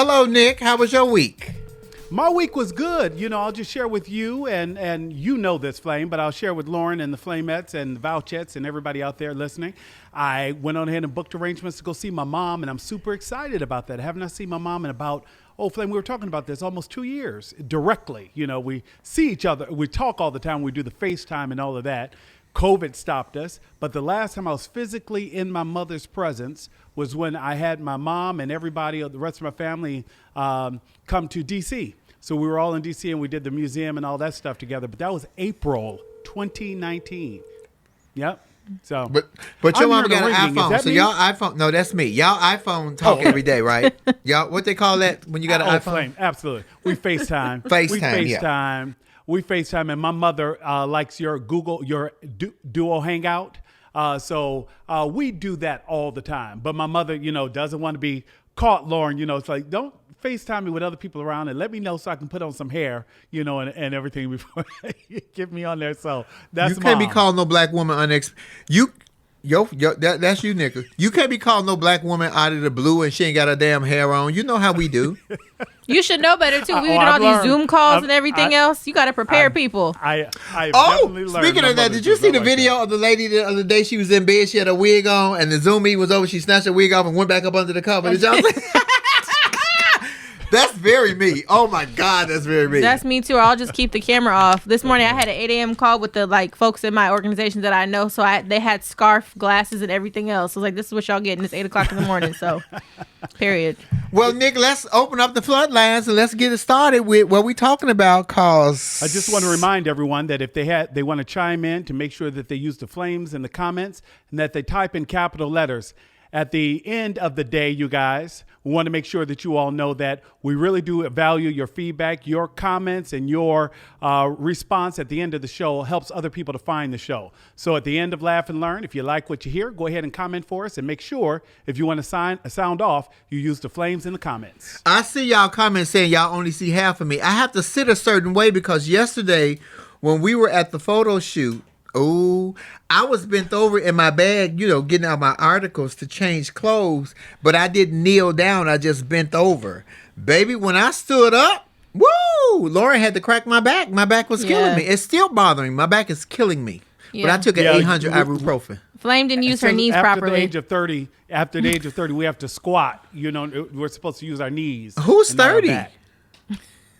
Hello, Nick. How was your week? My week was good. I'll just share with you, and you know this, Flame, but I'll share with Lauren and the Flamettes and the Vouchettes and everybody out there listening. I went on ahead and booked arrangements to go see my mom, and I'm super excited about that. I have not seen my mom in about, Flame, we were talking about this, almost 2 years directly. We see each other. We talk all the time. We do the FaceTime and all of that. COVID stopped us, but the last time I was physically in my mother's presence was when I had my mom and everybody, the rest of my family, come to D.C. So we were all in D.C. and we did the museum and all that stuff together. But that was April 2019. Yep. So, but your mom got an iPhone. So y'all iPhone? No, that's me. Y'all iPhone talk every day, right? Y'all, what they call that when you got an iPhone? Flame, absolutely. We FaceTime. FaceTime. We FaceTime, and my mother likes your Duo Hangout. So we do that all the time. But my mother, doesn't want to be caught, Lauren. It's like, don't FaceTime me with other people around and let me know so I can put on some hair, and everything before you get me on there. So that's you can't be calling no black woman that's you, nigga. You can't be calling no black woman out of the blue and she ain't got her damn hair on. You know how we do. You should know better too. We did all these Zoom calls and everything else. You got to prepare people. Speaking of that, did you see the video of the lady the other day? She was in bed. She had a wig on, and the Zoom meeting was over. She snatched her wig off and went back up under the cover. Did y'all see? That's very me. Oh my God, that's very me. That's me too. I'll just keep the camera off. This morning I had an 8 a.m. call with the folks in my organization that I know. So they had scarf, glasses, and everything else. So this is what y'all getting. It's 8 o'clock in the morning. So, period. Well, Nick, let's open up the floodlines and let's get it started with what we're talking about. Cause I just want to remind everyone that if they want to chime in, to make sure that they use the flames in the comments and that they type in capital letters. At the end of the day, you guys, we want to make sure that you all know that we really do value your feedback, your comments, and your response at the end of the show helps other people to find the show. So at the end of Laugh and Learn, if you like what you hear, go ahead and comment for us, and make sure if you want to sound off, you use the flames in the comments. I see y'all comments saying y'all only see half of me. I have to sit a certain way because yesterday when we were at the photo shoot, I was bent over in my bag, getting out my articles to change clothes, but I didn't kneel down. I just bent over. Baby, when I stood up, Lauren had to crack my back. My back was killing me. It's still bothering me. My back is killing me. Yeah. But I took an 800 ibuprofen. Flame didn't use her knees properly. After the age of 30, we have to squat. We're supposed to use our knees. Who's 30?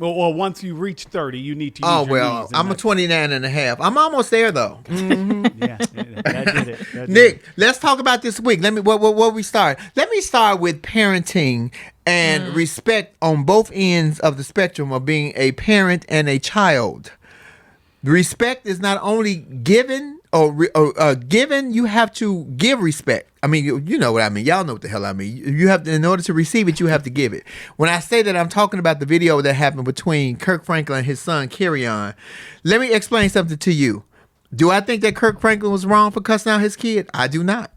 Well, once you reach 30, you need to use your knees. I'm a 29 and a half. I'm almost there, though. Mm-hmm. Yeah, that did it. Nick, let's talk about this week. What we start? Let me start with parenting and respect on both ends of the spectrum of being a parent and a child. Respect is not only given or given, you have to give respect. I mean, you know what I mean. Y'all know what the hell I mean. You have to, in order to receive it, you have to give it. When I say that, I'm talking about the video that happened between Kirk Franklin and his son, Kerryon. Let me explain something to you. Do I think that Kirk Franklin was wrong for cussing out his kid? I do not.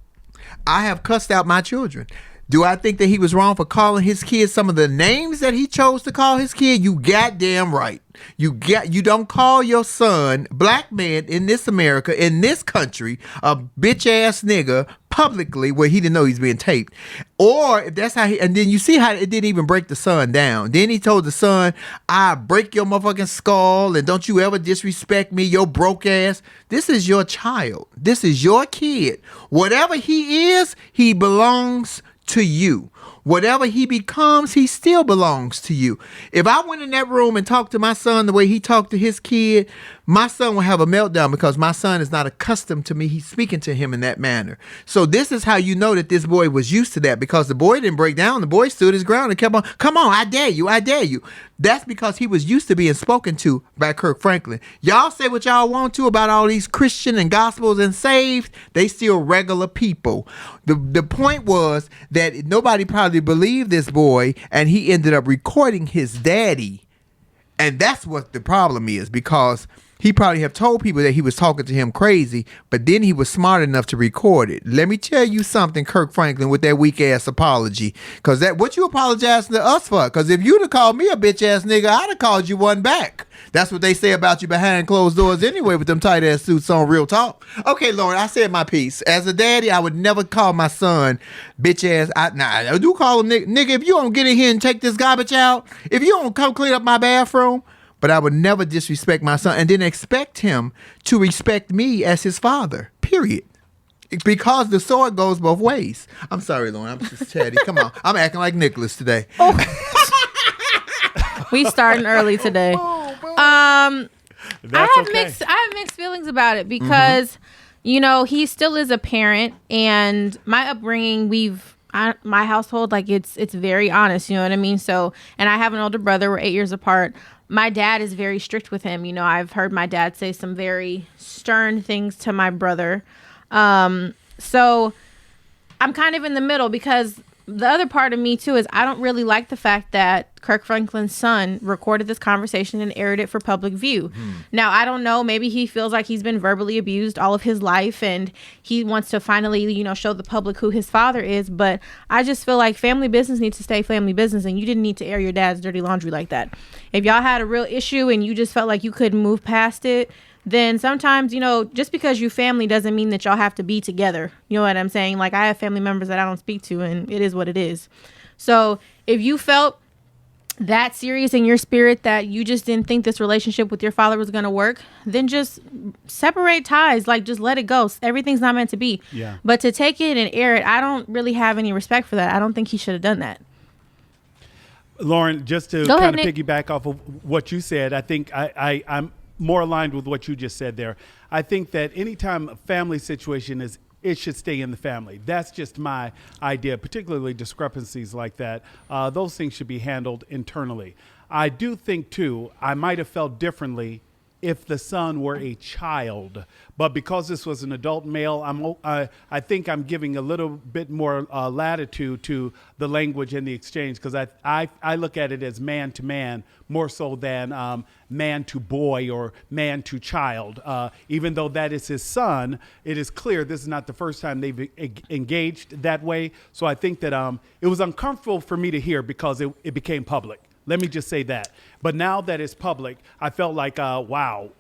I have cussed out my children. Do I think that he was wrong for calling his kid some of the names that he chose to call his kid? You goddamn right. You don't call your son, black man in this America, in this country, a bitch ass nigga publicly where he didn't know he's being taped. Or if that's how and then you see how it didn't even break the son down. Then he told the son, I break your motherfucking skull and don't you ever disrespect me, your broke ass. This is your child. This is your kid. Whatever he is, he belongs to you. Whatever he becomes, he still belongs to you. If I went in that room and talked to my son the way he talked to his kid, my son will have a meltdown because my son is not accustomed to me. He's speaking to him in that manner. So this is how you know that this boy was used to that, because the boy didn't break down. The boy stood his ground and kept on, come on, I dare you, I dare you. That's because he was used to being spoken to by Kirk Franklin. Y'all say what y'all want to about all these Christian and gospels and saved. They still regular people. The point was that nobody probably believed this boy, and he ended up recording his daddy. And that's what the problem is, because he probably have told people that he was talking to him crazy, but then he was smart enough to record it. Let me tell you something, Kirk Franklin, with that weak ass apology. Because that what you apologizing to us for? Because if you'd have called me a bitch ass nigga, I'd have called you one back. That's what they say about you behind closed doors anyway with them tight ass suits on, real talk. Okay, Lauren, I said my piece. As a daddy, I would never call my son bitch ass. I do call him nigga. Nigga, if you don't get in here and take this garbage out, if you don't come clean up my bathroom, but I would never disrespect my son and then expect him to respect me as his father, period. Because the sword goes both ways. I'm sorry, Lauren. I'm just chatty. Come on. I'm acting like Nicholas today. Oh. We starting early today. I have mixed feelings about it because, you know, he still is a parent, and my upbringing, my household, like it's very honest, you know what I mean? So, and I have an older brother, we're 8 years apart. My dad is very strict with him. You know, I've heard my dad say some very stern things to my brother. So I'm kind of in the middle because the other part of me too is I don't really like the fact that Kirk Franklin's son recorded this conversation and aired it for public view. Now, I don't know, maybe he feels like he's been verbally abused all of his life and he wants to finally, you know, show the public who his father is. But I just feel like family business needs to stay family business, and you didn't need to air your dad's dirty laundry like that. If y'all had a real issue and you just felt like you couldn't move past it, then sometimes, you know, just because you family doesn't mean that y'all have to be together. You know what I'm saying? Like, I have family members that I don't speak to, and it is what it is. So if you felt that serious in your spirit that you just didn't think this relationship with your father was going to work, then just separate ties. Like, just let it go. Everything's not meant to be. Yeah. But to take it and air it, I don't really have any respect for that. I don't think he should have done that. Lauren, just to kind of piggyback off of what you said, I think I'm more aligned with what you just said there. I think that anytime a family situation is, it should stay in the family. That's just my idea, particularly discrepancies like that. Those things should be handled internally. I do think, too, I might have felt differently if the son were a child. But because this was an adult male, I think I'm giving a little bit more latitude to the language and the exchange, because I look at it as man to man more so than man to boy or man to child. Even though that is his son, it is clear this is not the first time they've engaged that way. So I think that it was uncomfortable for me to hear because it became public. Let me just say that. But now that it's public, I felt like, wow,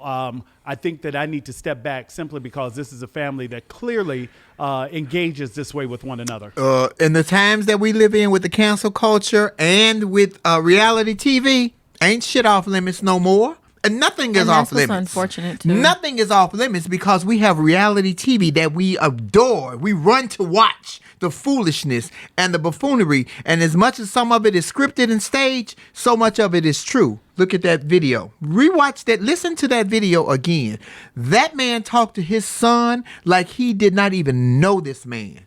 I think that I need to step back simply because this is a family that clearly engages this way with one another. In the times that we live in with the cancel culture and with reality TV, ain't shit off limits no more. And nothing is off limits. That's unfortunate too. Nothing is off limits because we have reality TV that we adore. We run to watch the foolishness and the buffoonery. And as much as some of it is scripted and staged, so much of it is true. Look at that video. Rewatch that. Listen to that video again. That man talked to his son like he did not even know this man.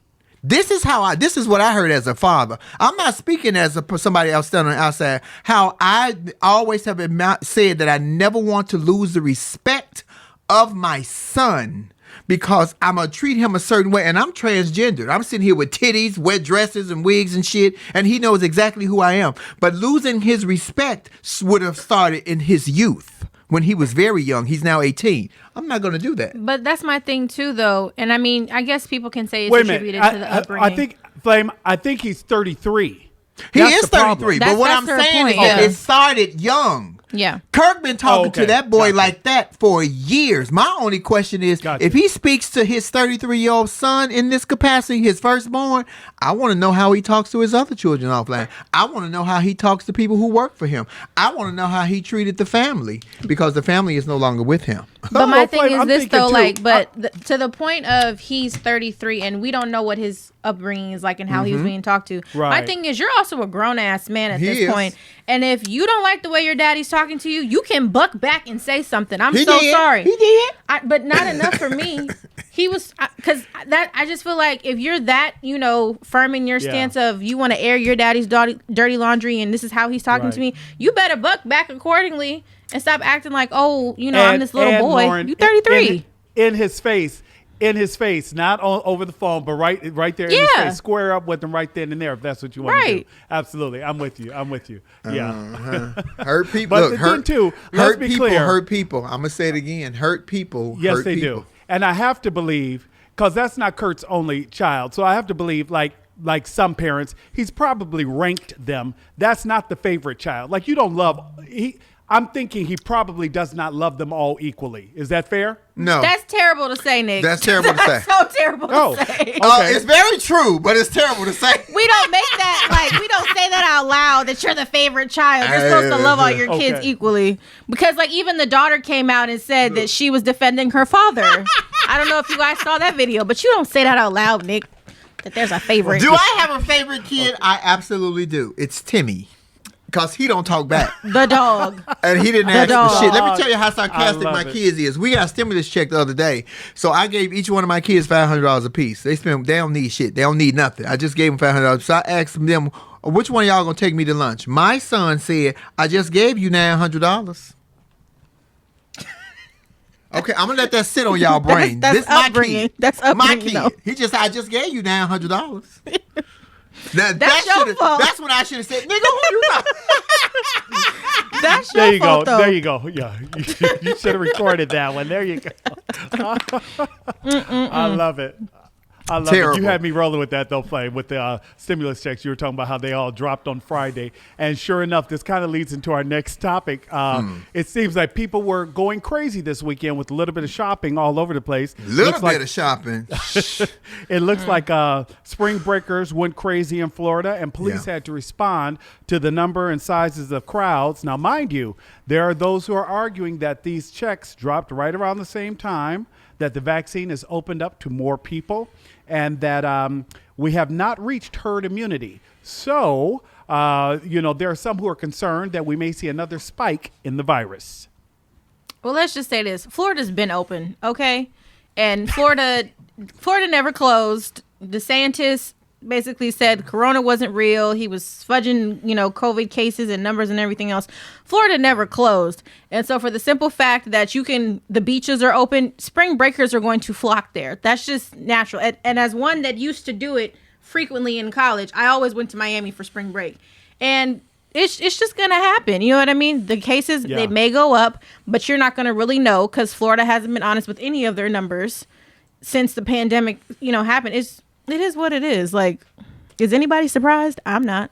This is what I heard as a father. I'm not speaking as somebody else standing on the outside. How I always have said that I never want to lose the respect of my son because I'm going to treat him a certain way. And I'm transgendered. I'm sitting here with titties, wet dresses, and wigs and shit. And he knows exactly who I am. But losing his respect would have started in his youth. When he was very young. He's now 18. I'm not going to do that. But that's my thing too, though. And I mean, I guess people can say it's attributed to the upbringing. I think he's 33. He is 33. But what I'm saying is that it started young. Yeah. Kirk been talking to that boy like that for years. My only question is, if he speaks to his 33-year-old son in this capacity, his firstborn, I want to know how he talks to his other children offline. I want to know how he talks to people who work for him. I want to know how he treated the family because the family is no longer with him. But my thing is this though, to the point of he's 33 and we don't know what his upbringing is like and how he was being talked to. Right. My thing is you're also a grown ass man at this point. And if you don't like the way your daddy's talking to you, you can buck back and say something. I'm so sorry. He did. But not enough for me. He was, because I just feel like if you're that, you know, firm in your stance of you want to air your daddy's dirty laundry and this is how he's talking to me, you better buck back accordingly and stop acting like, oh, you know, I'm this little boy. Lauren, you 33. In his face, in his face, not over the phone, but right there in his face. Square up with him right then and there if that's what you want to do. Absolutely. I'm with you. Yeah. Hurt people. But look, hurt too. Hurt people hurt people. I'm going to say it again. Hurt people Yes, hurt they people. do. And I have to believe, because that's not Kurt's only child, so I have to believe, like some parents, he's probably ranked them. That's not the favorite child. Like, you don't love... I'm thinking he probably does not love them all equally. Is that fair? No. That's terrible to say, Nick. That's terrible to say. That's so terrible to say. Okay. It's very true, but it's terrible to say. We don't make that, we don't say that out loud, that you're the favorite child. You're supposed to love all your kids equally. Because, even the daughter came out and said that she was defending her father. I don't know if you guys saw that video, but you don't say that out loud, Nick, that there's a favorite. Do I have a favorite kid? I absolutely do. It's Timmy. Because he don't talk back. The dog. And he didn't ask for shit. Let me tell you how sarcastic my it. kids is. We got a stimulus check the other day. So I gave each one of my kids $500 a piece. They don't need shit. They don't need nothing. I just gave them $500. So I asked them, which one of y'all going to take me to lunch? My son said, I just gave you $900. Okay, I'm going to let that sit on y'all brain. That's this my upbringing. kid. That's upbringing. My kid. I just gave you $900. That's your fault. That's what I should have said. Nigga, who you talking? That's your fault, though. There you go. Yeah, you should have recorded that one. There you go. I love it. I love it. You had me rolling with that, though, Flame, with the stimulus checks. You were talking about how they all dropped on Friday. And sure enough, this kind of leads into our next topic. It seems like people were going crazy this weekend with a little bit of shopping all over the place. Little bit of shopping. It looks like spring breakers went crazy in Florida, and police had to respond to the number and sizes of crowds. Now, mind you, there are those who are arguing that these checks dropped right around the same time, that the vaccine has opened up to more people, and that we have not reached herd immunity. So, there are some who are concerned that we may see another spike in the virus. Well, let's just say this. Florida's been open, okay? And Florida never closed. DeSantis basically said Corona wasn't real. He was fudging, COVID cases and numbers and everything else. Florida never closed. And so for the simple fact that the beaches are open, spring breakers are going to flock there. That's just natural. And as one that used to do it frequently in college, I always went to Miami for spring break. And it's just going to happen. You know what I mean? The cases, they may go up, but you're not going to really know because Florida hasn't been honest with any of their numbers since the pandemic, happened. It is what it is. Is anybody surprised? I'm not.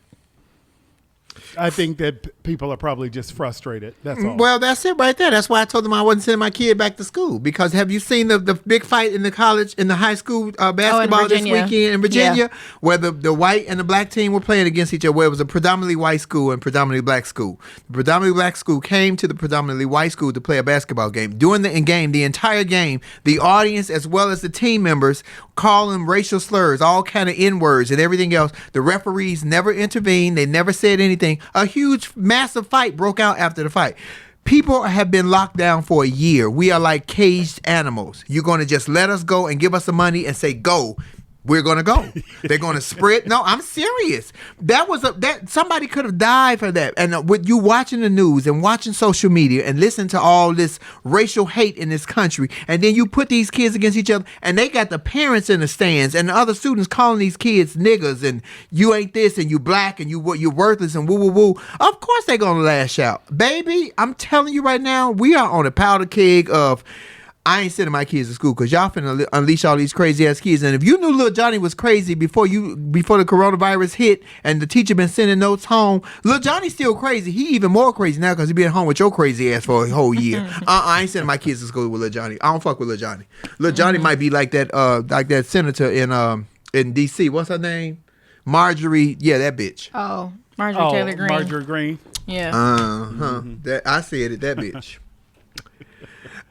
I think that people are probably just frustrated. That's all. Well, that's it right there. That's why I told them I wasn't sending my kid back to school. Because have you seen the big fight in the high school basketball this weekend in Virginia? Yeah. Where the white and the black team were playing against each other, where it was a predominantly white school and predominantly black school. The predominantly black school came to the predominantly white school to play a basketball game. During the entire game, the audience as well as the team members calling racial slurs, all kind of N-words and everything else. The referees never intervened. They never said anything. A huge, massive fight broke out after the fight. People have been locked down for a year. We are like caged animals. You're going to just let us go and give us the money and say, go. We're going to go. They're going to spread. No, I'm serious. That somebody could have died for that. And with you watching the news and watching social media and listening to all this racial hate in this country, and then you put these kids against each other, and they got the parents in the stands and the other students calling these kids niggas and you ain't this and you black and you're worthless and woo woo woo. Of course they're going to lash out. Baby, I'm telling you right now, we are on a powder keg of I ain't sending my kids to school because y'all finna unleash all these crazy ass kids. And if you knew little Johnny was crazy before the coronavirus hit and the teacher been sending notes home, little Johnny's still crazy. He even more crazy now because he been home with your crazy ass for a whole year. I ain't sending my kids to school with little Johnny. I don't fuck with little Johnny. Little Johnny might be like that senator in D.C. What's her name? Marjorie. Yeah, that bitch. Oh, Marjorie Taylor Greene. Marjorie Greene. Yeah. I said it. That bitch.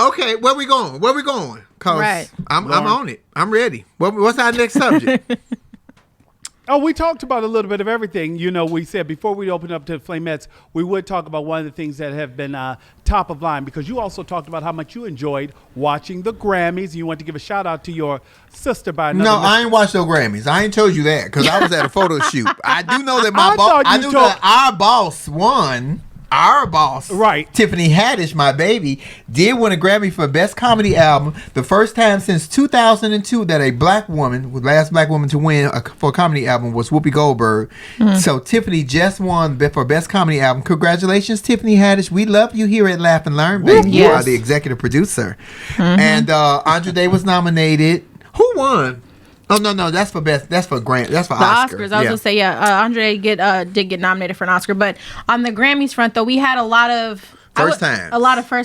Okay, where we going? Cause right. I'm on it. I'm ready. What's our next subject? Oh, we talked about a little bit of everything. We said before we open up to the Flamettes, we would talk about one of the things that have been top of line, because you also talked about how much you enjoyed watching the Grammys. You want to give a shout out to your sister by another. No, I ain't watched no Grammys. I ain't told you that because I was at a photo shoot. I do know that our boss won. our boss, right, Tiffany Haddish, my baby, did win a Grammy for Best Comedy Album. The first time since 2002 that a black woman, the last black woman to win for a comedy album was Whoopi Goldberg. So Tiffany just won for Best Comedy Album. Congratulations, Tiffany Haddish. We love you here at Laugh and Learn, baby. Yes. You are the executive producer. And Andre Day was nominated. Who won? Oh no, that's for best. That's for Grant. That's for Oscar. Oscars. I was gonna say Andre did get nominated for an Oscar, but on the Grammys front though, we had a lot of first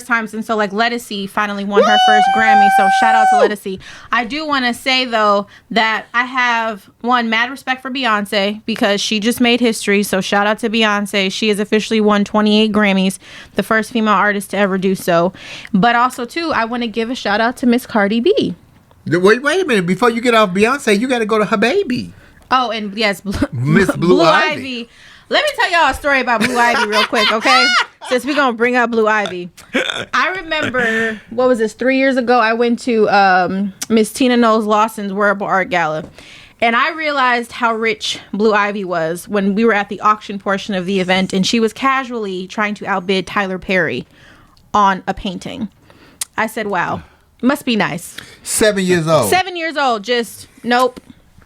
times, and so like Lettucey finally won her first Grammy. So shout out to Lettucey. I do want to say though that I have mad respect for Beyonce because she just made history. So shout out to Beyonce. She has officially won 28 Grammys, the first female artist to ever do so. But also too, I want to give a shout out to Miss Cardi B. Wait a minute. Before you get off Beyonce, you got to go to her baby. Oh, and yes, Miss Blue Ivy. Let me tell y'all a story about Blue Ivy real quick, okay? Since we're going to bring up Blue Ivy. I remember, 3 years ago, I went to Miss Tina Knowles Lawson's Wearable Art Gala. And I realized how rich Blue Ivy was when we were at the auction portion of the event. And she was casually trying to outbid Tyler Perry on a painting. I said, wow. Must be nice. 7 years old. 7 years old. Just nope.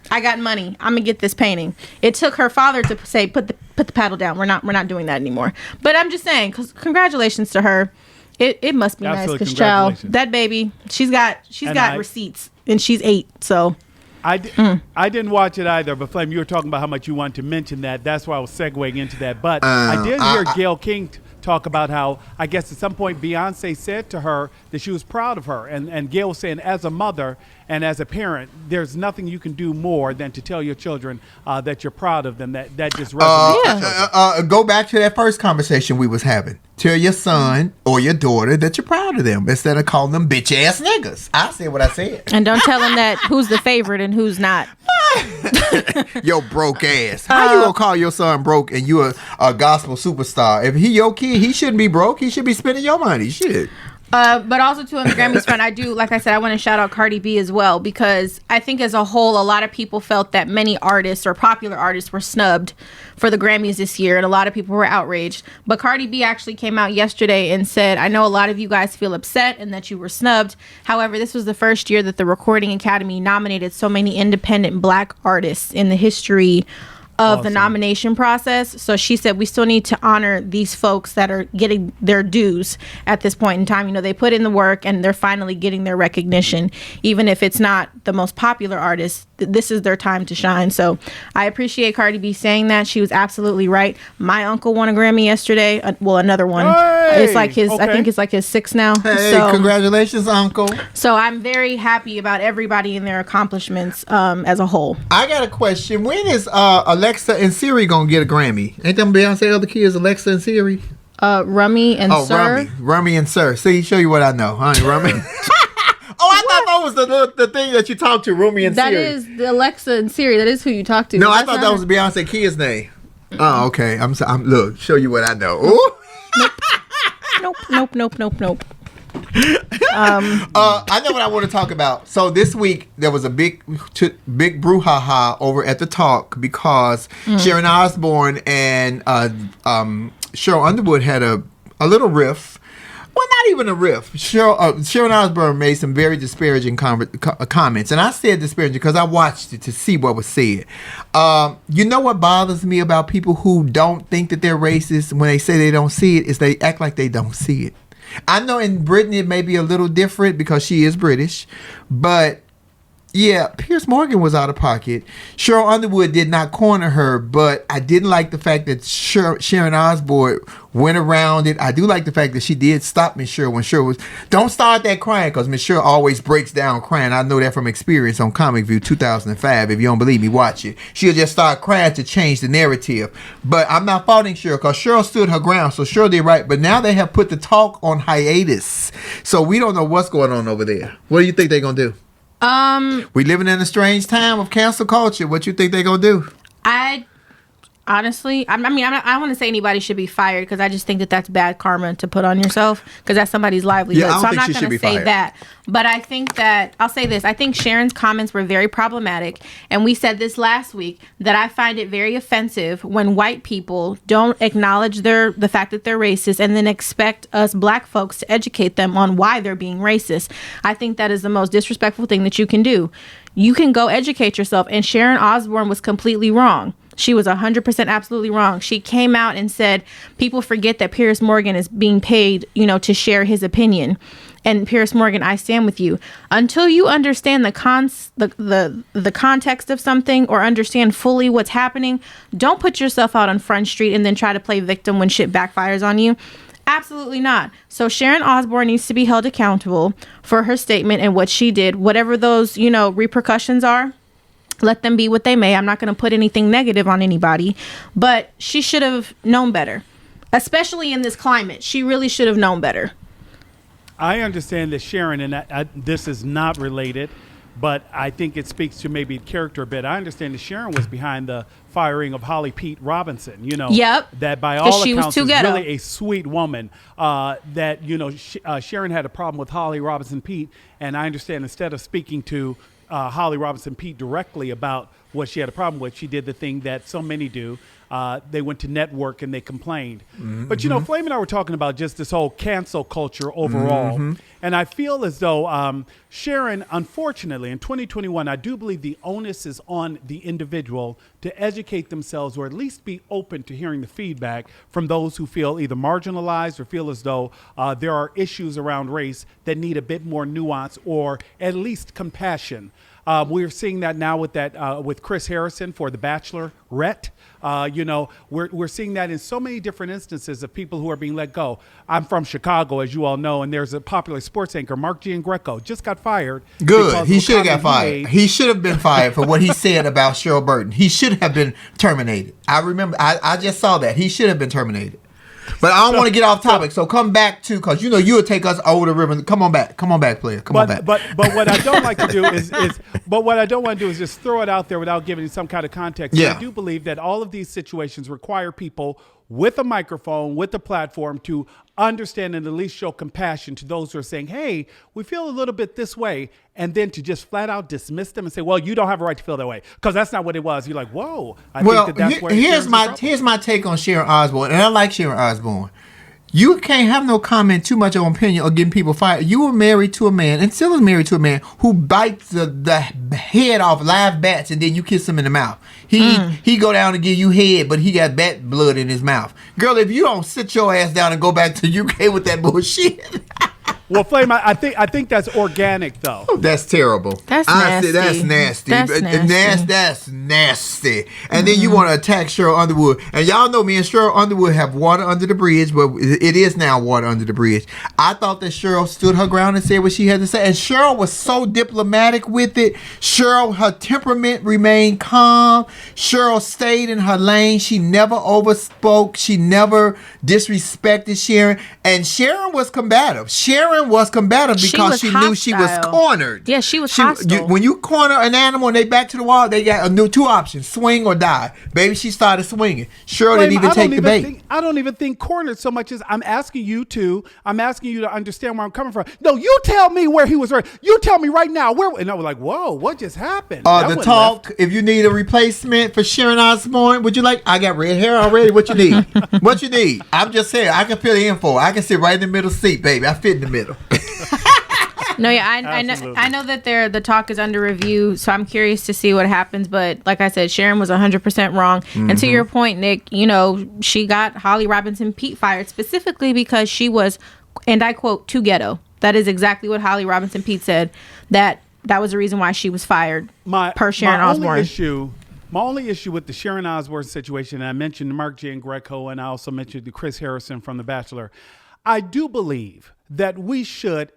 I got money. I'm gonna get this painting. It took her father to say, "Put the paddle down. We're not doing that anymore." But I'm just saying, cause congratulations to her. It must be nice, cause child, that baby, she's got receipts, and she's 8. So I didn't watch it either. But Flame, you were talking about how much you wanted to mention that. That's why I was segueing into that. But I did hear Gayle King talk about how, I guess at some point Beyonce said to her that she was proud of her. And Gayle was saying, as a mother and as a parent, there's nothing you can do more than to tell your children that you're proud of them. That just resonates. Go back to that first conversation we was having. Tell your son or your daughter that you're proud of them instead of calling them bitch ass niggas. I said what I said. And don't tell them that who's the favorite and who's not. Yo broke ass. How you gonna call your son broke and you a gospel superstar? If he your kid, he shouldn't be broke. He should be spending your money. Shit. But also too on the Grammys front, I do, like I said, I want to shout out Cardi B as well, because I think as a whole, a lot of people felt that many artists or popular artists were snubbed for the Grammys this year, and a lot of people were outraged. But Cardi B actually came out yesterday and said, I know a lot of you guys feel upset and that you were snubbed. However, this was the first year that the Recording Academy nominated so many independent black artists in the history of the nomination process. So she said we still need to honor these folks that are getting their dues at this point in time. You know, they put in the work and they're finally getting their recognition. Even if it's not the most popular artist, this is their time to shine. So I appreciate Cardi B saying that. She was absolutely right. My uncle won a Grammy yesterday. Another one. Hey! It's like his, I think it's like his 6th now. Hey, so, congratulations, uncle. So I'm very happy about everybody and their accomplishments as a whole. I got a question. When is Alexa and Siri gonna get a Grammy? Ain't them Beyonce other kids, Alexa and Siri? Rummy and Sir. Rummy and Sir. See, show you what I know, honey. Rummy. Oh, I thought that was the thing that you talked to, Rummy and Siri. That is the Alexa and Siri. That is who you talk to. No, I thought that was Beyonce kid's name. Oh, okay. I'm look, show you what I know. Ooh. Nope. I know what I want to talk about. So this week there was a big brouhaha over at the Talk because Sharon Osbourne and Sheryl Underwood had a little riff. Well, not even a riff. Sharon Osbourne made some very disparaging comments, and I said disparaging because I watched it to see what was said. You know what bothers me about people who don't think that they're racist when they say they don't see it is they act like they don't see it. I know in Britain it may be a little different because she is British, but yeah, Piers Morgan was out of pocket. Sheryl Underwood did not corner her, but I didn't like the fact that Sharon Osbourne went around it. I do like the fact that she did stop Miss Cheryl when Cheryl was, don't start that crying, because Miss Cheryl always breaks down crying. I know that from experience on Comic View 2005. If you don't believe me, watch it. She'll just start crying to change the narrative. But I'm not faulting Cheryl, because Cheryl stood her ground, so Cheryl did right. But now they have put the Talk on hiatus, so we don't know what's going on over there. What do you think they're going to do? We living in a strange time of cancel culture. What you think they gonna do? honestly, I mean, I don't want to say anybody should be fired because I just think that that's bad karma to put on yourself because that's somebody's livelihood. Yeah, I don't so I'm think not she going should be to say fired. that. But I think that I'll say this. I think Sharon's comments were very problematic. And we said this last week that I find it very offensive when white people don't acknowledge the fact that they're racist and then expect us black folks to educate them on why they're being racist. I think that is the most disrespectful thing that you can do. You can go educate yourself. And Sharon Osbourne was completely wrong. She was 100% absolutely wrong. She came out and said, people forget that Piers Morgan is being paid, to share his opinion. And Piers Morgan, I stand with you. Until you understand the context of something or understand fully what's happening, don't put yourself out on Front Street and then try to play victim when shit backfires on you. Absolutely not. So Sharon Osbourne needs to be held accountable for her statement and what she did. Whatever those, repercussions are, let them be what they may. I'm not going to put anything negative on anybody, but she should have known better, especially in this climate. She really should have known better. I understand that Sharon, and this is not related, but I think it speaks to maybe character a bit. I understand that Sharon was behind the firing of Holly Pete Robinson, Yep. that by all she was accounts too is ghetto. really a sweet woman, Sharon had a problem with Holly Robinson Pete, and I understand instead of speaking to Holly Robinson Pete directly about what she had a problem with, she did the thing that so many do. They went to network and they complained. Mm-hmm. But, Flame and I were talking about just this whole cancel culture overall. Mm-hmm. And I feel as though Sharon, unfortunately, in 2021, I do believe the onus is on the individual to educate themselves or at least be open to hearing the feedback from those who feel either marginalized or feel as though there are issues around race that need a bit more nuance or at least compassion. We're seeing that now with Chris Harrison for The Bachelorette. We're seeing that in so many different instances of people who are being let go. I'm from Chicago, as you all know, and there's a popular sports anchor, Mark Giangreco, just got fired. Good. He should have got fired. He should have been fired for what he said about Cheryl Burton. He should have been terminated. I remember. I just saw that. He should have been terminated. But I don't want to get off topic, so come back to, because you'll take us over the river. Come on back, player. Come on back. But what I don't like to do what I don't want to do is just throw it out there without giving some kind of context. Yeah. I do believe that all of these situations require people with a microphone, with a platform, to understand and at least show compassion to those who are saying, hey, we feel a little bit this way, and then to just flat out dismiss them and say, well, you don't have a right to feel that way, because that's not what it was. You're like, whoa. Here's my take on Sharon Osbourne, and I like Sharon Osbourne. You can't have no comment too much on opinion or getting people fired. You were married to a man, and still is married to a man, who bites the head off live bats, and then you kiss him in the mouth. He go down to give you head, but he got bat blood in his mouth. Girl, if you don't sit your ass down and go back to UK with that bullshit. Well, Flame, I think that's organic, though. That's terrible. That's nasty. That's nasty. That's nasty. And then you want to attack Sheryl Underwood. And y'all know me and Sheryl Underwood have water under the bridge, but it is now water under the bridge. I thought that Sheryl stood her ground and said what she had to say. And Sheryl was so diplomatic with it. Sheryl, her temperament remained calm. Sheryl stayed in her lane. She never overspoke. She never disrespected Sharon. And Sharon was combative. Sharon was combative because she knew she was cornered. Yeah, she was hostile. When you corner an animal and they back to the wall, they got two options: swing or die. Baby, she started swinging. Cheryl didn't even take the bait. I don't even think cornered so much as I'm asking you to understand where I'm coming from. No, you tell me where he was right. You tell me right now where. And I was like, whoa, what just happened? The talk. If you need a replacement for Sharon Osbourne, would you like? I got red hair already. What you need? What you need? I'm just saying, I can fill in for. I can sit right in the middle seat, baby. I fit in the middle. No, yeah, I know that the talk is under review, so I'm curious to see what happens. But like I said, Sharon was 100% wrong. Mm-hmm. And to your point, Nick, she got Holly Robinson Pete fired specifically because she was, and I quote, too ghetto. That is exactly what Holly Robinson Pete said. That was the reason why she was fired. Per Sharon Osbourne. My only issue with the Sharon Osbourne situation, and I mentioned Mark Giangreco, and I also mentioned Chris Harrison from The Bachelor. I do believe that we should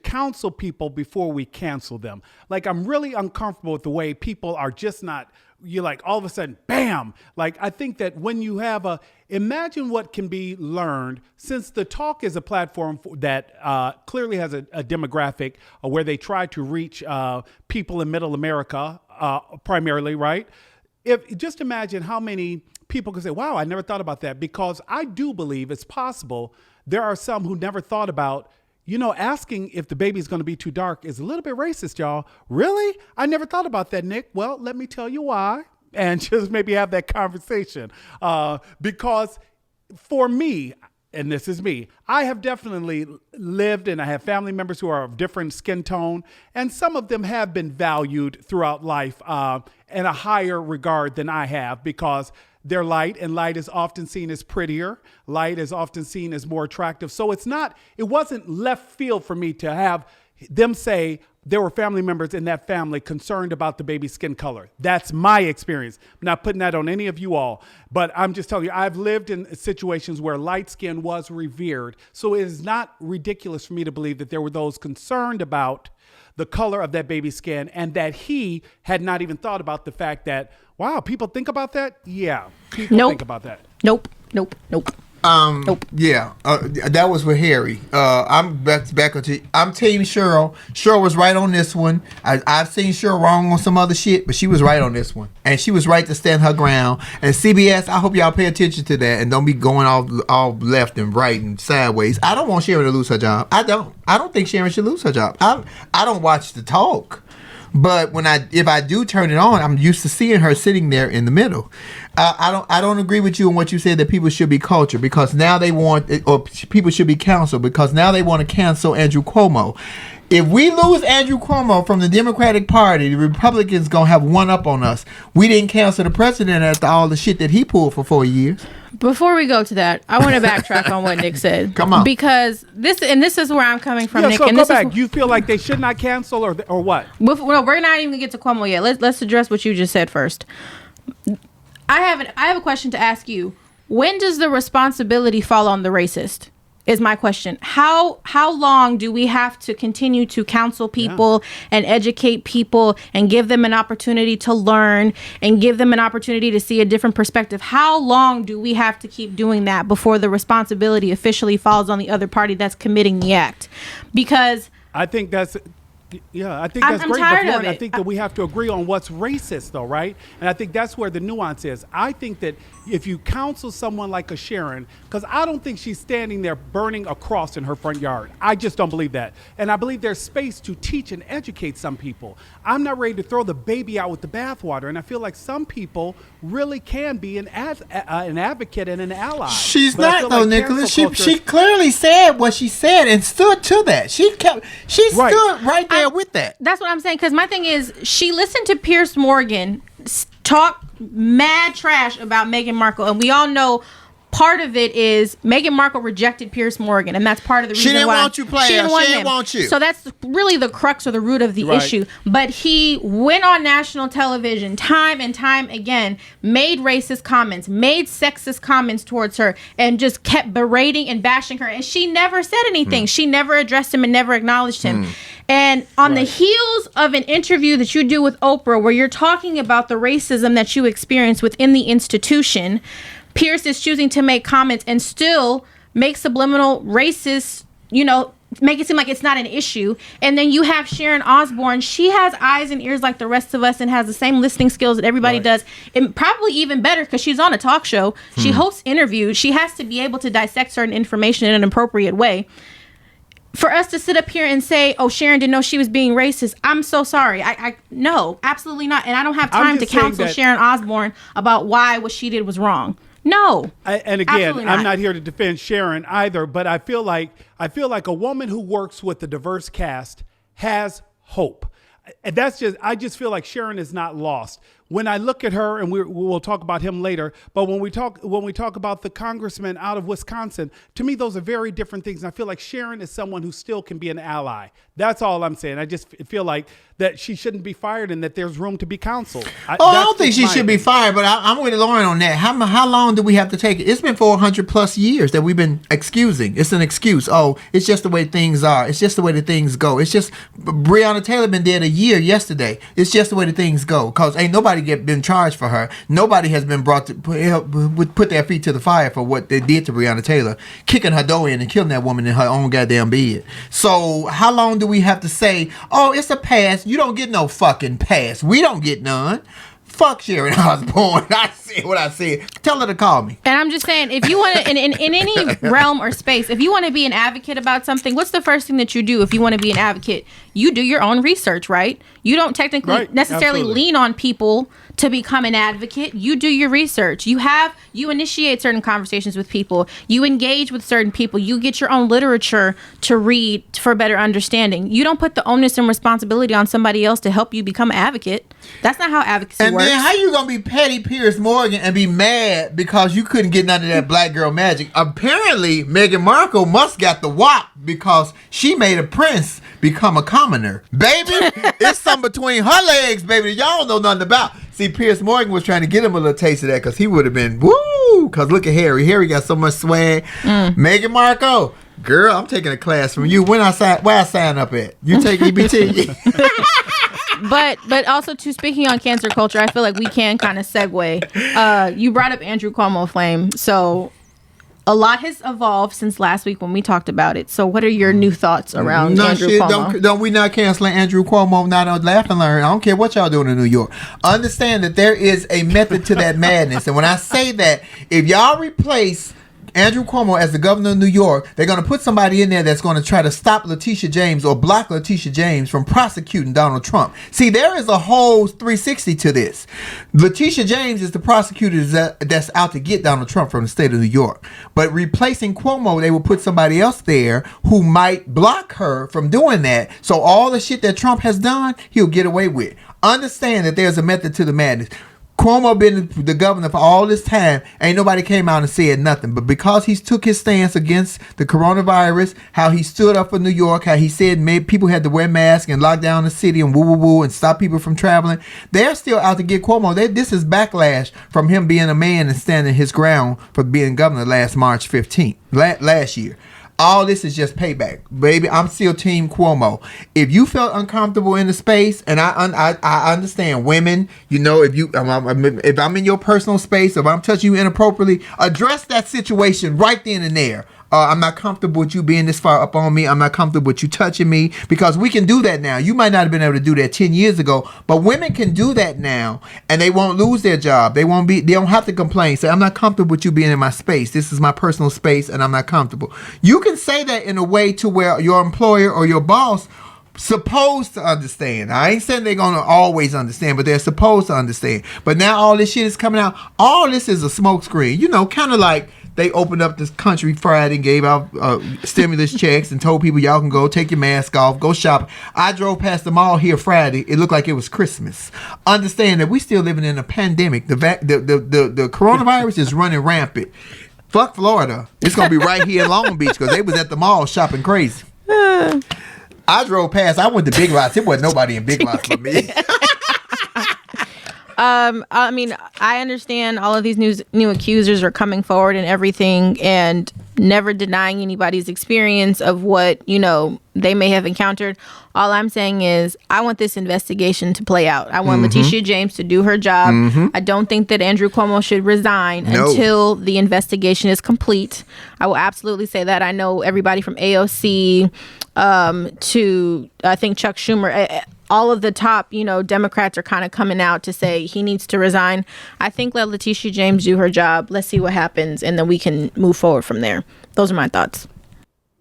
counsel people before we cancel them. Like, I'm really uncomfortable with the way people are just not, you're like, all of a sudden, bam. Like, I think that when you have imagine what can be learned, since the talk is a platform that clearly has a demographic where they try to reach people in middle America primarily, right? Just imagine how many people can say, wow, I never thought about that, because I do believe it's possible there are some who never thought about, asking if the baby's going to be too dark is a little bit racist, y'all. Really? I never thought about that, Nick. Well, let me tell you why, and just maybe have that conversation. Because for me, and this is me, I have definitely lived and I have family members who are of different skin tone, and some of them have been valued throughout life in a higher regard than I have, because they're light, and light is often seen as prettier. Light is often seen as more attractive. So it wasn't left field for me to have them say there were family members in that family concerned about the baby's skin color. That's my experience. I'm not putting that on any of you all, but I'm just telling you, I've lived in situations where light skin was revered. So it is not ridiculous for me to believe that there were those concerned about the color of that baby's skin, and that he had not even thought about the fact that, wow, people think about that? Yeah, people think about that. Nope. Yeah, that was with Harry. I'm back to. I'm Team Cheryl. Cheryl was right on this one. I've seen Cheryl wrong on some other shit, but she was right on this one, and she was right to stand her ground. And CBS, I hope y'all pay attention to that and don't be going all left and right and sideways. I don't want Sharon to lose her job. I don't think Sharon should lose her job. I don't watch the talk. But if I do turn it on, I'm used to seeing her sitting there in the middle. I don't agree with you on what you said that people should be cultured, because now they want, or people should be counseled, because now they want to cancel Andrew Cuomo. If we lose Andrew Cuomo from the Democratic Party, the Republicans gonna have one up on us. We didn't cancel the president after all the shit that he pulled for 4 years. Before we go to that, I want to backtrack on what Nick said. Come on. Because this is where I'm coming from, yeah, Nick. So and go back. You feel like they should not cancel or what? No, we're not even going to get to Cuomo yet. Let's address what you just said first. I have a question to ask you. When does the responsibility fall on the racist? Is my question. How long do we have to continue to counsel people and educate people and give them an opportunity to learn and give them an opportunity to see a different perspective? How long do we have to keep doing that before the responsibility officially falls on the other party that's committing the act? Because I think that's great. But Lauren, I think that we have to agree on what's racist, though, right? And I think that's where the nuance is. I think that if you counsel someone like a Sharon, because I don't think she's standing there burning a cross in her front yard. I just don't believe that. And I believe there's space to teach and educate some people. I'm not ready to throw the baby out with the bathwater. And I feel like some people really can be an advocate and an ally. She's not, though, Nicholas. She clearly said what she said and stood to that. She stood right there with that. That's what I'm saying. Because my thing is, she listened to Piers Morgan talk mad trash about Meghan Markle, and we all know part of it is Meghan Markle rejected Piers Morgan, and that's part of the reason why she didn't want you, player. She didn't want you. So that's really the crux or the root of the issue. But he went on national television time and time again, made racist comments, made sexist comments towards her, and just kept berating and bashing her. And she never said anything. She never addressed him and never acknowledged him. And on the heels of an interview that you do with Oprah, where you're talking about the racism that you experience within the institution, Pierce is choosing to make comments and still make subliminal racist, make it seem like it's not an issue. And then you have Sharon Osbourne. She has eyes and ears like the rest of us and has the same listening skills that everybody does. And probably even better because she's on a talk show. She hosts interviews. She has to be able to dissect certain information in an appropriate way. For us to sit up here and say, oh, Sharon didn't know she was being racist, I'm so sorry. No, absolutely not. And I don't have time to counsel Sharon Osbourne about why what she did was wrong. No. And again, I'm not here to defend Sharon either, but I feel like a woman who works with a diverse cast has hope. And I just feel like Sharon is not lost. When I look at her, and we'll talk about him later, but when we talk about the congressman out of Wisconsin, to me, those are very different things. And I feel like Sharon is someone who still can be an ally. That's all I'm saying. I just feel like that she shouldn't be fired and that there's room to be counseled. I don't think she should be fired, but I'm with Lauren on that. How long do we have to take it? It's been 400 plus years that we've been excusing. It's an excuse. Oh, it's just the way things are. It's just the way the things go. It's just Breonna Taylor been dead a year yesterday. It's just the way the things go. Because ain't nobody been charged for her. Nobody has been brought to put their feet to the fire for what they did to Breonna Taylor, kicking her door in and killing that woman in her own goddamn bed. So how long do we have to say, oh, it's a pass? You don't get no fucking pass. We don't get none. Fuck Sharon Osbourne. I said saying what I said. Tell her to call me. And I'm just saying, if you want to, in any realm or space, if you want to be an advocate about something, what's the first thing that you do if you want to be an advocate? You do your own research, right? You don't technically necessarily lean on people to become an advocate. You do your research. You initiate certain conversations with people. You engage with certain people. You get your own literature to read for better understanding. You don't put the onus and responsibility on somebody else to help you become an advocate. That's not how advocacy works. And then how you gonna be Patty Pierce Morgan and be mad because you couldn't get none of that black girl magic? Apparently, Meghan Markle must got the wop because she made a prince become a commoner. Baby, it's something between her legs, baby, that y'all don't know nothing about. See, Pierce Morgan was trying to get him a little taste of that because he would have been, woo, because look at Harry. Harry got so much swag. Meghan Markle, girl, I'm taking a class from you. Where I sign up at? You take EBT? But also, too, speaking on cancel culture, I feel like we can kind of segue. You brought up Andrew Cuomo, Flame. So a lot has evolved since last week when we talked about it. So what are your new thoughts around Andrew Cuomo? Don't we not canceling Andrew Cuomo, not on Laugh and Learn. I don't care what y'all doing in New York. Understand that there is a method to that madness. And when I say that, if y'all replace Andrew Cuomo as the governor of New York, they're going to put somebody in there that's going to try to stop Letitia James or block Letitia James from prosecuting Donald Trump. See, there is a whole 360 to this. Letitia James is the prosecutor that's out to get Donald Trump from the state of New York. But replacing Cuomo, they will put somebody else there who might block her from doing that. So all the shit that Trump has done, he'll get away with. Understand that there's a method to the madness. Cuomo been the governor for all this time. Ain't nobody came out and said nothing. But because he took his stance against the coronavirus, how he stood up for New York, how he said people had to wear masks and lock down the city and woo and stop people from traveling, they're still out to get Cuomo. This is backlash from him being a man and standing his ground for being governor last March 15th, last year. All this is just payback, baby. I'm still Team Cuomo. If you felt uncomfortable in the space, and I understand women, you know, if I'm in your personal space, if I'm touching you inappropriately, address that situation right then and there. I'm not comfortable with you being this far up on me. I'm not comfortable with you touching me, because we can do that now. You might not have been able to do that 10 years ago, but women can do that now, and they won't lose their job. They don't have to complain. Say, I'm not comfortable with you being in my space. This is my personal space, and I'm not comfortable. You can say that in a way to where your employer or your boss supposed to understand. I ain't saying they're gonna always understand, but they're supposed to understand. But now all this shit is coming out. All this is a smokescreen. You know, kind of like they opened up this country Friday and gave out stimulus checks and told people y'all can go take your mask off, go shop. I drove past the mall here Friday. It looked like it was Christmas. Understand that we still living in a pandemic. The coronavirus is running rampant. Fuck Florida. It's gonna be right here in Long Beach because they was at the mall shopping crazy. I drove past. I went to Big Lots. It wasn't nobody in Big Lots but me. I mean, I understand all of these new accusers are coming forward and everything, and never denying anybody's experience of what, you know, they may have encountered. All I'm saying is I want this investigation to play out. I want Letitia James to do her job. I don't think that Andrew Cuomo should resign until the investigation is complete. I will absolutely say that. I know everybody from AOC to I think Chuck Schumer, all of the top, you know, Democrats are kind of coming out to say he needs to resign. I think let Letitia James do her job. Let's see what happens, and then we can move forward from there. Those are my thoughts.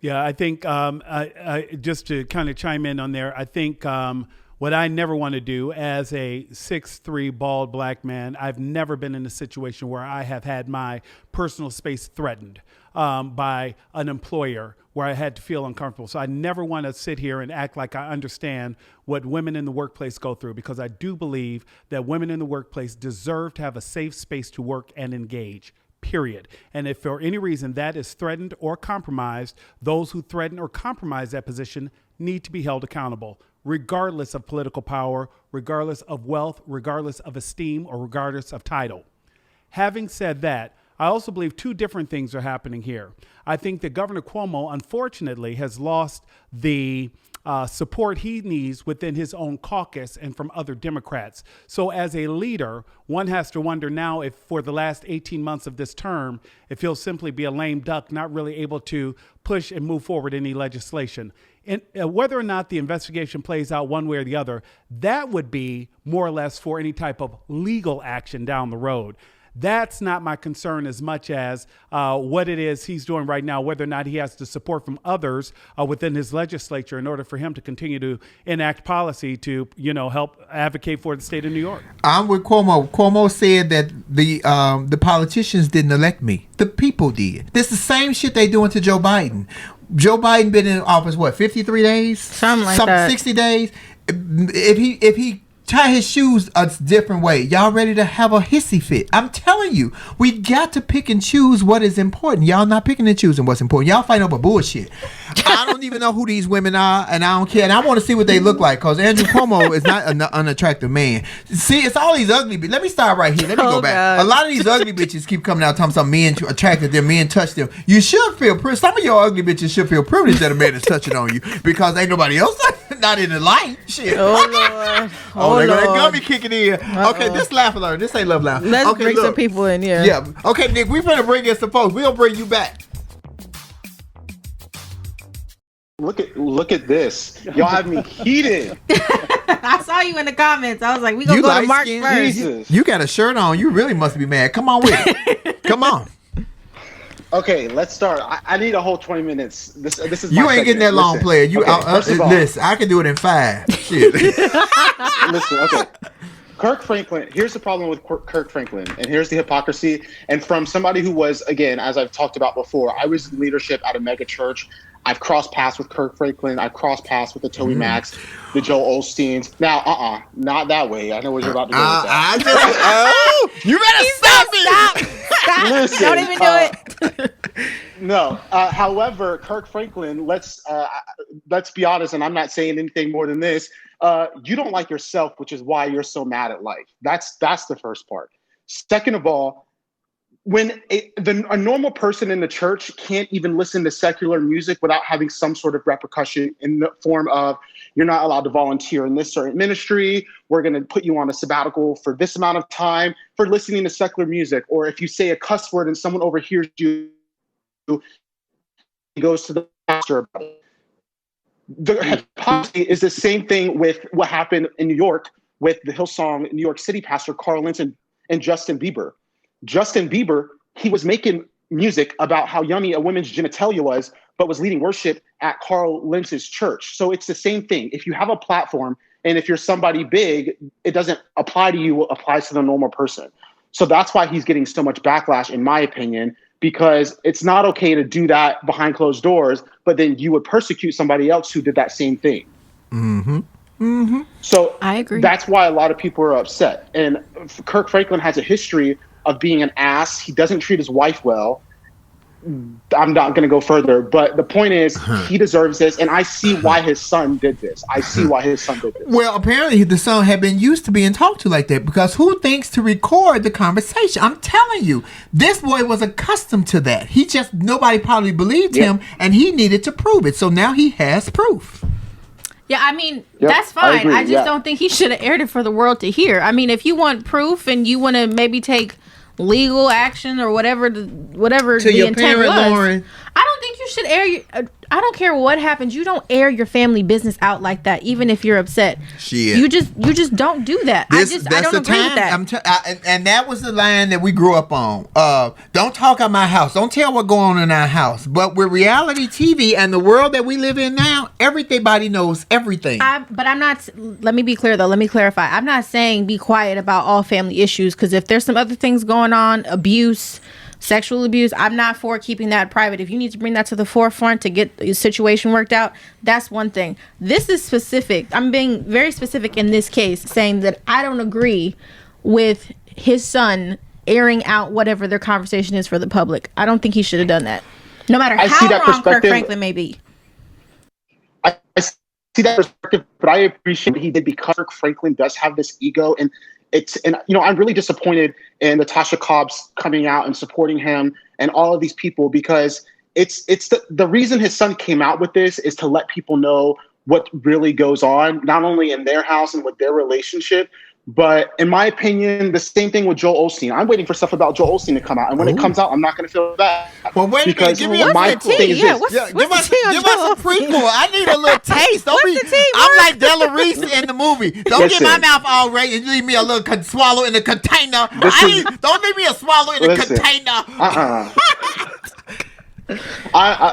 Yeah, I think I just to kind of chime in on there, I think what I never want to do as a 6'3" bald black man, I've never been in a situation where I have had my personal space threatened by an employer where I had to feel uncomfortable. So I never want to sit here and act like I understand what women in the workplace go through, because I do believe that women in the workplace deserve to have a safe space to work and engage. Period. And if for any reason that is threatened or compromised, those who threaten or compromise that position need to be held accountable, regardless of political power, regardless of wealth, regardless of esteem, or regardless of title. Having said that, I also believe two different things are happening here. I think that Governor Cuomo, unfortunately, has lost the support he needs within his own caucus and from other Democrats. So as a leader, one has to wonder now if for the last 18 months of this term, if he'll simply be a lame duck, not really able to push and move forward any legislation. And whether or not the investigation plays out one way or the other, that would be more or less for any type of legal action down the road. That's not my concern as much as what it is he's doing right now, whether or not he has the support from others within his legislature in order for him to continue to enact policy to, help advocate for the state of New York. I'm with Cuomo. Cuomo said that the politicians didn't elect me. The people did. This is the same shit they doing to Joe Biden. Joe Biden been in office, 53 days? Something like that. 60 days? If he tie his shoes a different way, y'all ready to have a hissy fit? I'm telling you, we got to pick and choose what is important. Y'all not picking and choosing what's important. Y'all fighting over bullshit. I don't even know who these women are, and I don't care. And I want to see what they look like, because Andrew Cuomo is not an unattractive man. See, it's all these ugly bitches. Let me start right here. Let me go back. God. A lot of these ugly bitches keep coming out talking some men attracted them, men touch them. You should feel privileged. Some of your ugly bitches should feel privileged that a man is touching on you, because ain't nobody else not in the light. Shit. Oh, Lord. There go that Lord. gummy kicking in. Okay, this laugh alert. This ain't love loud. Let's okay, bring look. some people in here. Yeah. Okay, Nick, we finna bring in some folks. We gonna bring you back. Look at this. Y'all have me heated. I saw you in the comments. I was like, we gonna go to March first. Jesus. You got a shirt on. You really must be mad. Come on with it. Come on. Okay, let's start. I need a whole 20 minutes. This is You my ain't getting that segment. long, Listen. player. You Okay, first of all, listen. I can do it in 5. Shit. listen, okay. Kirk Franklin, here's the problem with Kirk Franklin, and here's the hypocrisy. And from somebody who was, again, as I've talked about before, I was in leadership at a mega church. I've crossed paths with Kirk Franklin. I've crossed paths with the Toby Macs, the Joel Osteens. Now, not that way. I know what you're about to do with that. You better stop it. Listen, Don't even do it. No. However, Kirk Franklin, let's be honest, and I'm not saying anything more than this. You don't like yourself, which is why you're so mad at life. That's the first part. Second of all, when a normal person in the church can't even listen to secular music without having some sort of repercussion in the form of, you're not allowed to volunteer in this certain ministry, we're going to put you on a sabbatical for this amount of time for listening to secular music, or if you say a cuss word and someone overhears you, he goes to the pastor about it. The hypocrisy is the same thing with what happened in New York with the Hillsong New York City pastor Carl Linton and Justin Bieber. Justin Bieber, he was making music about how yummy a woman's genitalia was, but was leading worship at Carl Linton's church. So it's the same thing. If you have a platform and if you're somebody big, it doesn't apply to you, it applies to the normal person. So that's why he's getting so much backlash, in my opinion, because it's not okay to do that behind closed doors, but then you would persecute somebody else who did that same thing. Mm-hmm. Mm-hmm. So I agree. That's why a lot of people are upset. And Kirk Franklin has a history of being an ass. He doesn't treat his wife well. I'm not going to go further, but the point is he deserves this, and I see why his son did this. Well, apparently the son had been used to being talked to like that, because who thinks to record the conversation? I'm telling you, this boy was accustomed to that. Nobody probably believed him, and he needed to prove it. So now he has proof. Yeah, I mean, that's fine. I just don't think he should have aired it for the world to hear. I mean, if you want proof and you want to maybe take legal action or whatever the intent was, Lauren, I don't think you should air I don't care what happens. You don't air your family business out like that, even if you're upset. Shit. You just don't do that. I don't agree with that. And that was the line that we grew up on. Don't talk at my house. Don't tell what going on in our house. But with reality TV and the world that we live in now, everybody knows everything. But I'm not. Let me be clear though. Let me clarify. I'm not saying be quiet about all family issues, because if there's some other things going on, abuse, sexual abuse, I'm not for keeping that private. If you need to bring that to the forefront to get the situation worked out, that's one thing. This is specific. I'm being very specific in this case, saying that I don't agree with his son airing out whatever their conversation is for the public. I don't think he should have done that, no matter how wrong Kirk Franklin may be. I see that perspective, but I appreciate what he did, because Kirk Franklin does have this ego, and I'm really disappointed in Natasha Cobbs coming out and supporting him and all of these people, because it's the reason his son came out with this is to let people know what really goes on, not only in their house and with their relationship, But in my opinion, the same thing with Joel Osteen. I'm waiting for stuff about Joel Osteen to come out, and when it comes out, I'm not going to feel bad. Well, wait a minute. Give me my thing is this. Give us a prequel. I need a little taste. I'm like Della Reese in the movie. Don't get my mouth all right and leave me a little swallow in the container. Don't leave me a swallow in the container.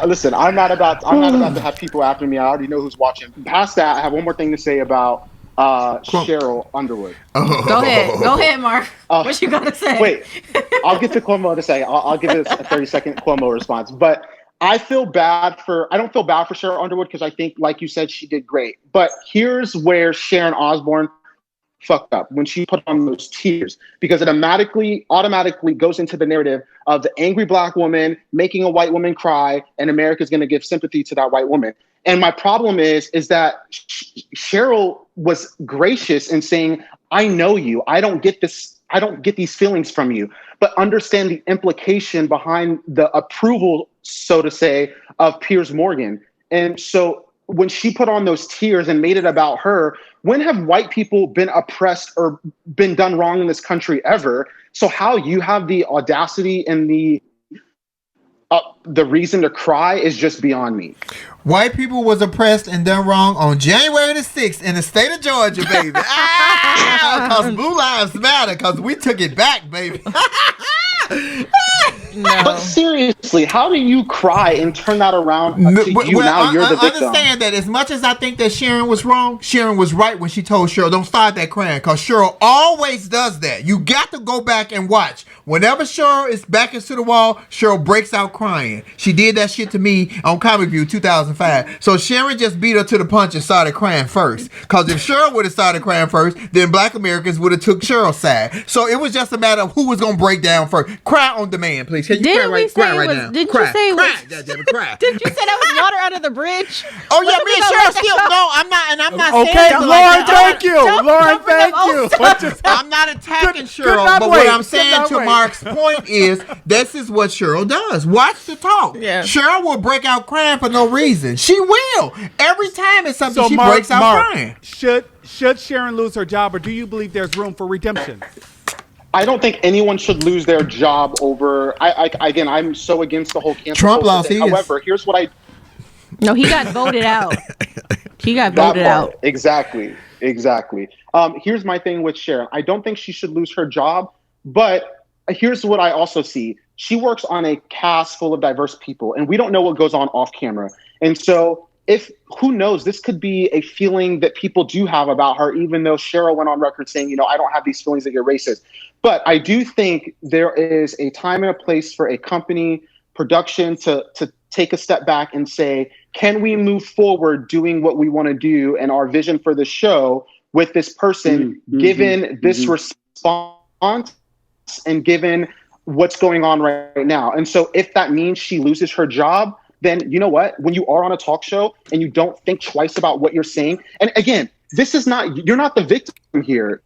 Listen. I'm not about to have people after me. I already know who's watching. Past that, I have one more thing to say about Sheryl Underwood. Go ahead, Mark. What you gotta say? Wait, I'll get to Cuomo in a second. I'll give this a 30-second Cuomo response. But I don't feel bad for Sheryl Underwood because I think, like you said, she did great. But here's where Sharon Osbourne fucked up when she put on those tears, because it automatically goes into the narrative of the angry black woman making a white woman cry, and America's going to give sympathy to that white woman. And my problem is that Sheryl was gracious in saying, I know you. I don't get this. I don't get these feelings from you, but understand the implication behind the approval, so to say, of Piers Morgan. And so when she put on those tears and made it about her, when have white people been oppressed or been done wrong in this country ever? So how you have the audacity and the reason to cry is just beyond me. White people was oppressed and done wrong on January the 6th in the state of Georgia, baby. Because Blue Lives Matter, because we took it back, baby. No. But seriously, how do you cry and turn that around to you now? You're the victim. Understand that as much as I think that Sharon was wrong, Sharon was right when she told Sheryl, don't start that crying, because Sheryl always does that. You got to go back and watch. Whenever Sheryl is back into the wall, Sheryl breaks out crying. She did that shit to me on Comic View 2005. So Sharon just beat her to the punch and started crying first. Because if Sheryl would have started crying first, then black Americans would have took Cheryl's side. So it was just a matter of who was going to break down first. Cry on demand, please. Can you cry right now? Didn't cry, you say it was? Cry. Didn't you say that was water under the bridge? Oh yeah, me and Cheryl still. No, I'm not, and I'm not Okay, saying. Lauren, thank you. Lauren, thank you. I'm not attacking Cheryl, but what I'm saying to Mark's point is, this is what Cheryl does. Watch the talk. Yeah. Cheryl will break out crying for no reason. She will. Every time it's something, she breaks out crying. Should Sharon lose her job, or do you believe there's room for redemption? I don't think anyone should lose their job over. Again, I'm so against the whole cancel Trump culture lost thing. his. However, here's what I. No, he got voted out. Exactly. Here's my thing with Sharon. I don't think she should lose her job, but here's what I also see. She works on a cast full of diverse people, and we don't know what goes on off camera. And so, who knows, this could be a feeling that people do have about her, even though Sheryl went on record saying, I don't have these feelings that you're racist. But I do think there is a time and a place for a company production to take a step back and say, can we move forward doing what we want to do and our vision for the show with this person, given this response and given what's going on right now? And so if that means she loses her job, then you know what? When you are on a talk show and you don't think twice about what you're saying, and again, you're not the victim here.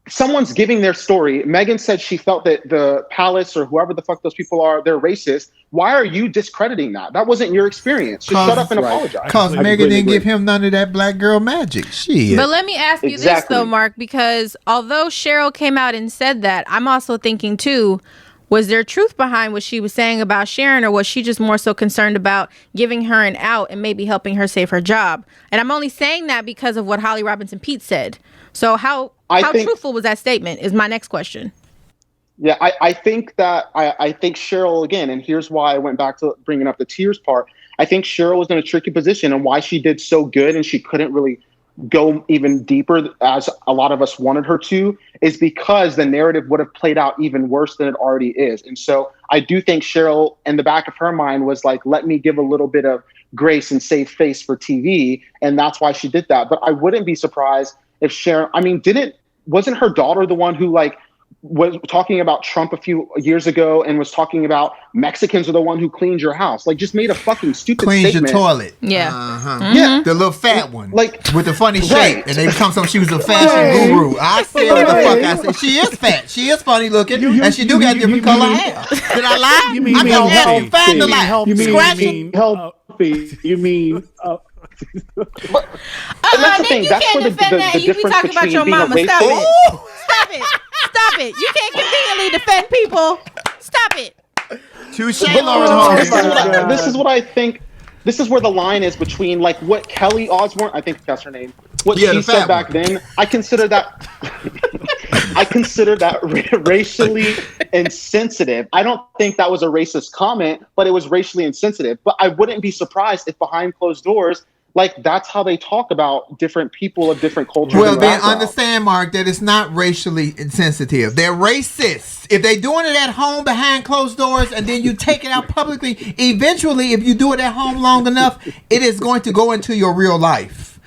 Someone's giving their story. Megan said she felt that the palace or whoever the fuck those people are, they're racist. Why are you discrediting that? That wasn't your experience. Just shut up and apologize. Because Megan didn't give him none of that black girl magic. Shit. But let me ask you this though, Mark, because although Sheryl came out and said that, I'm also thinking too, was there truth behind what she was saying about Sharon, or was she just more so concerned about giving her an out and maybe helping her save her job? And I'm only saying that because of what Holly Robinson Pete said. So how truthful was that statement is my next question. Yeah, I think Sheryl, again, and here's why I went back to bringing up the tears part. I think Sheryl was in a tricky position, and why she did so good and she couldn't really go even deeper as a lot of us wanted her to is because the narrative would have played out even worse than it already is. And so I do think Sheryl, in the back of her mind, was like, let me give a little bit of grace and save face for TV. And that's why she did that. But I wouldn't be surprised if Sharon, wasn't her daughter the one who was talking about Trump a few years ago and was talking about Mexicans are the one who cleans your house, just made a fucking stupid cleans statement. Your toilet. Yeah. Yeah. The little fat one. With the funny shape. And they become she was a fashion guru. I said what the fuck I said. She is fat. She is funny looking. And she do got different color hair. Did I lie? You mean I'm just asking. Find the lie. healthy? Scratching. Healthy. You mean that's the thing. You That's can't where defend that. the You be difference talking about between your being a mama. racist. Stop it. Stop it. You can't conveniently defend people. Stop it. Touche, But Lauren this is what I think. This is where the line is between like what Kelly Osbourne, I think that's her name, what Yeah, she said back then. I consider that racially insensitive. I don't think that was a racist comment, but it was racially insensitive. But I wouldn't be surprised if behind closed doors, like that's how they talk about different people of different cultures. Well, then understand, Mark, that it's not racially insensitive. They're racist. If they're doing it at home behind closed doors and then you take it out publicly, eventually, if you do it at home long enough, it is going to go into your real life.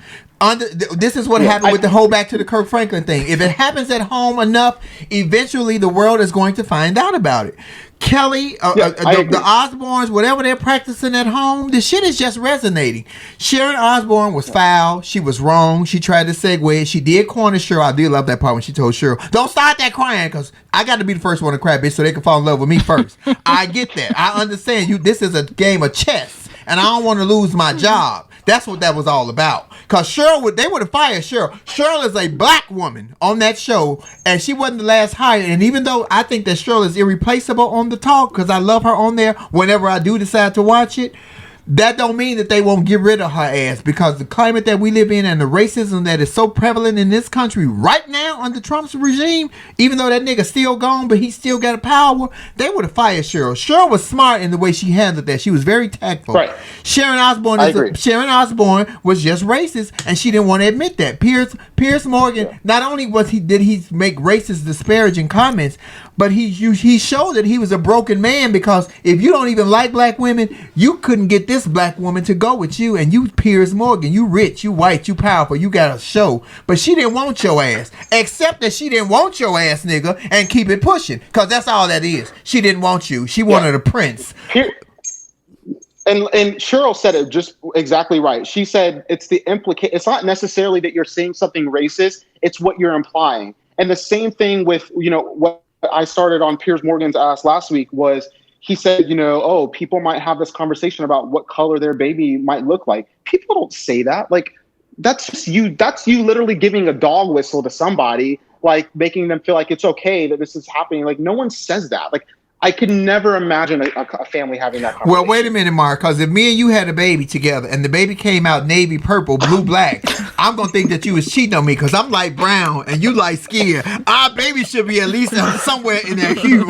This is what happened with the whole back to the Kirk Franklin thing. If it happens at home enough, eventually the world is going to find out about it. Kelly, the Osbournes, whatever they're practicing at home, the shit is just resonating. Sharon Osbourne was foul. She was wrong. She tried to segue. She did corner Cheryl. I did love that part when she told Cheryl, don't start that crying because I got to be the first one to cry, bitch, so they can fall in love with me first. I get that. I understand you. This is a game of chess, and I don't want to lose my job. That's what that was all about. Because Cheryl, they would have fired Cheryl. Cheryl is a black woman on that show, and she wasn't the last hire. And even though I think that Cheryl is irreplaceable on the talk, because I love her on there whenever I do decide to watch it, that don't mean that they won't get rid of her ass, because the climate that we live in and the racism that is so prevalent in this country right now under Trump's regime, even though that nigga still gone, but he still got a power, they would have fired Cheryl. Cheryl was smart in the way she handled that. She was very tactful. Right. Sharon Osbourne was just racist, and she didn't want to admit that. Piers Morgan, not only did he make racist, disparaging comments, but he showed that he was a broken man, because if you don't even like black women, you couldn't get this black woman to go with you, and you Piers Morgan, you rich, you white, you powerful, you got a show, but she didn't want your ass, except that she didn't want your ass, nigga, and keep it pushing, because that's all that is. She didn't want you. She wanted a prince. And Cheryl said it just exactly right. She said it's not necessarily that you're saying something racist, it's what you're implying. And the same thing with, what I started on Piers Morgan's ass last week was, he said, people might have this conversation about what color their baby might look like. People don't say that. Like, that's just you. That's you literally giving a dog whistle to somebody, like making them feel like it's okay that this is happening. Like, no one says that. Like, I could never imagine a family having that conversation. Well, wait a minute, Mark, because if me and you had a baby together and the baby came out navy purple, blue, black, I'm going to think that you was cheating on me because I'm light brown and you light skin. Our baby should be at least somewhere in that hue.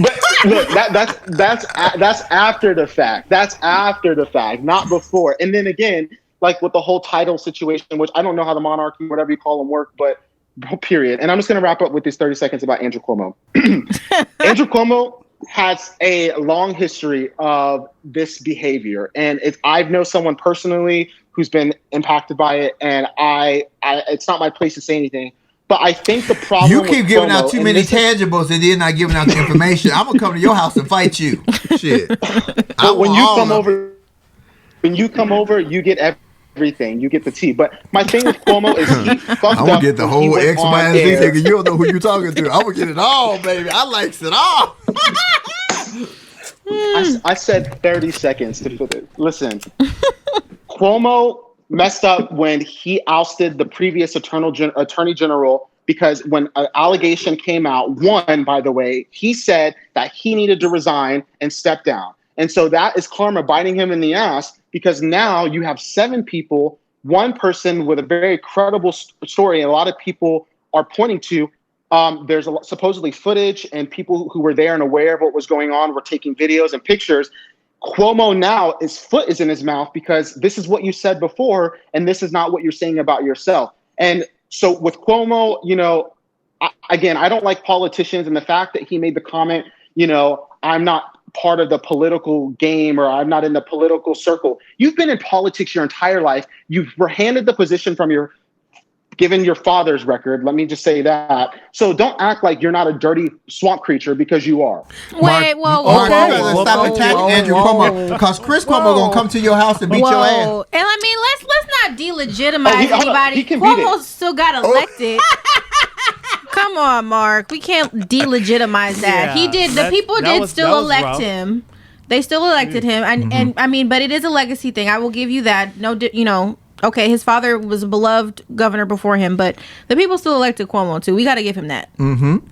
But look, that's after the fact. That's after the fact, not before. And then again, like with the whole title situation, which I don't know how the monarchy, whatever you call them, work, but period. And I'm just going to wrap up with these 30 seconds about Andrew Cuomo. Andrew Cuomo has a long history of this behavior, and I know someone personally who's been impacted by it, and I it's not my place to say anything. But I think the problem you keep giving out too many tangibles and then not giving out the information. I'm gonna come to your house and fight you. Shit. When you come over, you get everything. You get the tea. But my thing with Cuomo is he fucked up. I'm gonna get the whole X, Y, and Z nigga. You don't know who you're talking to. I'm gonna get it all, baby. I likes it all. I said 30 seconds to put it. Listen, Cuomo messed up when he ousted the previous attorney general, because when an allegation came out, by the way, he said that he needed to resign and step down. And so that is karma biting him in the ass, because now you have 7 people, one person with a very credible story, and a lot of people are pointing to. There's supposedly footage, and people who were there and aware of what was going on were taking videos and pictures. Cuomo now, his foot is in his mouth, because this is what you said before, and this is not what you're saying about yourself. And so with Cuomo, again, I don't like politicians, and the fact that he made the comment, I'm not part of the political game, or I'm not in the political circle. You've been in politics your entire life. You were handed the position given your father's record. Let me just say that. So don't act like you're not a dirty swamp creature, because you are. Wait, whoa. Mark, you gotta stop attacking Andrew Cuomo, because Chris Cuomo gonna come to your house and beat your ass. And I mean, let's not delegitimize anybody. Cuomo still got elected. Come on, Mark. We can't delegitimize that. Yeah, The people did still elect rough. him. They still elected him, and I mean, but it is a legacy thing. I will give you that. No, okay, his father was a beloved governor before him, but the people still elected Cuomo too. We got to give him that.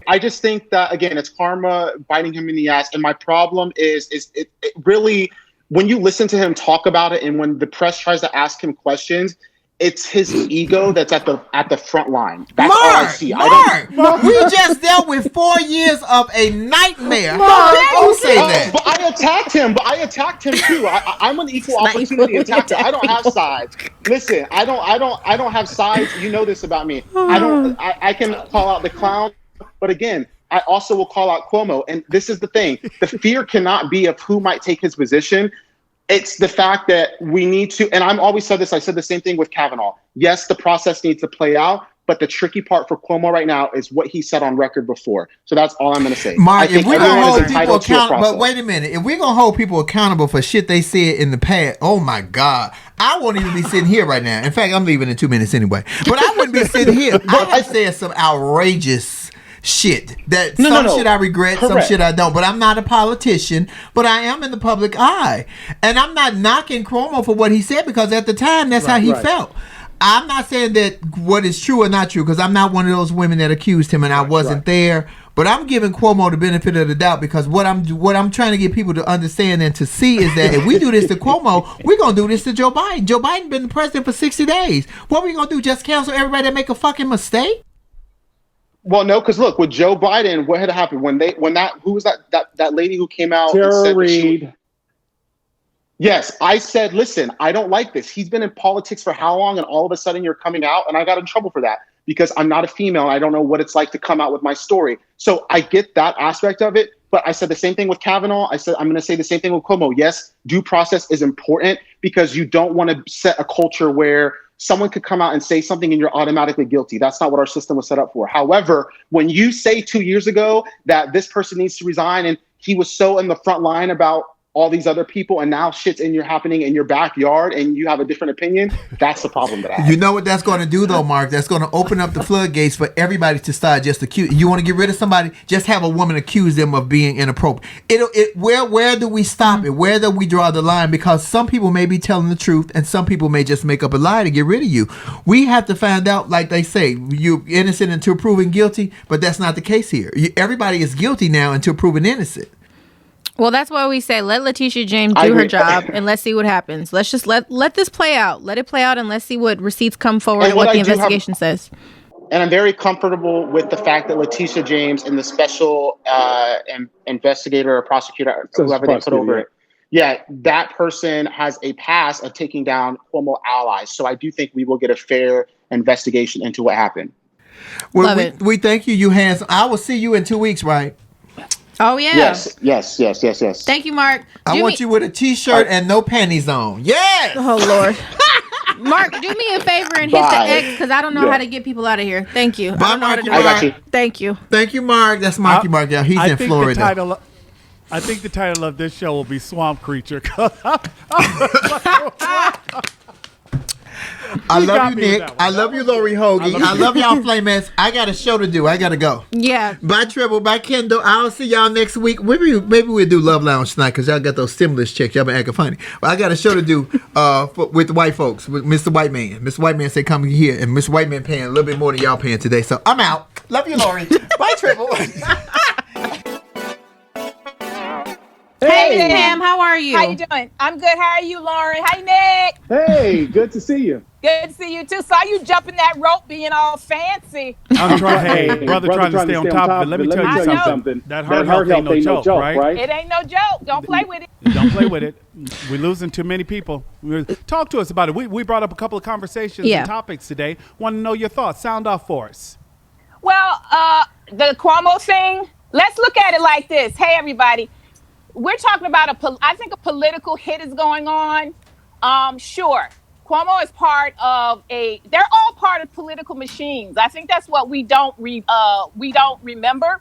I just think that, again, it's karma biting him in the ass. And my problem is it really, when you listen to him talk about it, and when the press tries to ask him questions, it's his ego that's at the front line. That's all I see. Mark, we just dealt with 4 years of a nightmare. Don't say that. But I attacked him too. I'm an equal opportunity attacker. I don't have sides. Listen, I don't have sides. You know this about me. I can call out the clown, but again, I also will call out Cuomo. And this is the thing: the fear cannot be of who might take his position. It's the fact that we need to, and I'm always said this, I said the same thing with Kavanaugh. Yes, the process needs to play out, but the tricky part for Cuomo right now is what he said on record before. So that's all I'm going to say. Mark, if we're going to hold people accountable, but wait a minute, if we're going to hold people accountable for shit they said in the past, oh my God, I won't even be sitting here right now. In fact, I'm leaving in 2 minutes anyway. But I wouldn't be sitting here. I said some outrageous shit that shit I regret, some shit I don't. But I'm not a politician, but I am in the public eye. And I'm not knocking Cuomo for what he said, because at the time, that's how he felt. I'm not saying that what is true or not true, because I'm not one of those women that accused him and I wasn't there. But I'm giving Cuomo the benefit of the doubt, because what I'm trying to get people to understand and to see is that if we do this to Cuomo, we're going to do this to Joe Biden. Joe Biden been the president for 60 days. What are we going to do, just cancel everybody that make a fucking mistake? Well, no, because look, with Joe Biden, what had happened who was that lady who came out? Tara Reid. Yes, I said, listen, I don't like this. He's been in politics for how long, and all of a sudden you're coming out, and I got in trouble for that because I'm not a female and I don't know what it's like to come out with my story. So I get that aspect of it, but I said the same thing with Kavanaugh. I said I'm going to say the same thing with Cuomo. Yes, due process is important, because you don't want to set a culture where someone could come out and say something and you're automatically guilty. That's not what our system was set up for. However, when you say 2 years ago that this person needs to resign, and he was so in the front line about all these other people, and now shit's happening in your backyard and you have a different opinion, that's the problem that I have. You know what that's going to do though, Mark? That's going to open up the floodgates for everybody to start just accuse. You want to get rid of somebody? Just have a woman accuse them of being inappropriate. Where do we stop it? Where do we draw the line? Because some people may be telling the truth and some people may just make up a lie to get rid of you. We have to find out, like they say, you're innocent until proven guilty, but that's not the case here. Everybody is guilty now until proven innocent. Well, that's why we say let Letitia James do her job, and let's see what happens. Let's just let this play out. Let it play out, and let's see what receipts come forward and what the investigation says. And I'm very comfortable with the fact that Letitia James and the special investigator or prosecutor, whoever they put over it, that person has a pass of taking down Cuomo allies. So I do think we will get a fair investigation into what happened. Well, we thank you, Johannes. I will see you in 2 weeks, right? Oh, yeah. Yes. Thank you, Mark. I want you with a T-shirt and no panties on. Yes! Oh, Lord. Mark, do me a favor and hit the X, because I don't know how to get people out of here. Thank you. Bye, Marky Mark. Thank you. Thank you, Mark. That's Marky Mark. Yeah, he's in Florida. I think the title of this show will be Swamp Creature. I love you, Nick. I love you, Lori Hoagie. I love y'all, Flamettes. I got a show to do. I got to go. Yeah. Bye, Treble. Bye, Kendall. I'll see y'all next week. Maybe we'll do Love Lounge tonight, because y'all got those stimulus checks. Y'all been acting funny. But I got a show to do with the white folks, with Mr. White Man. Mr. White Man said come here, and Mr. White Man paying a little bit more than y'all paying today. So I'm out. Love you, Lori. Bye, Treble. Hey, Pam, how are you? How you doing? I'm good. How are you, Lauren? Hey, Nick. Hey, good to see you. Good to see you, too. Saw you jumping that rope being all fancy. I'm trying, brother trying to stay on top of it. Let me tell you something. That heart health ain't no joke, right? It ain't no joke. Don't play with it. Don't play with it. We're losing too many people. Talk to us about it. We brought up a couple of conversations and topics today. Want to know your thoughts. Sound off for us. Well, the Cuomo thing, let's look at it like this. Hey, everybody. We're talking about I think a political hit is going on. Sure. Cuomo is part of they're all part of political machines. I think that's what we don't remember,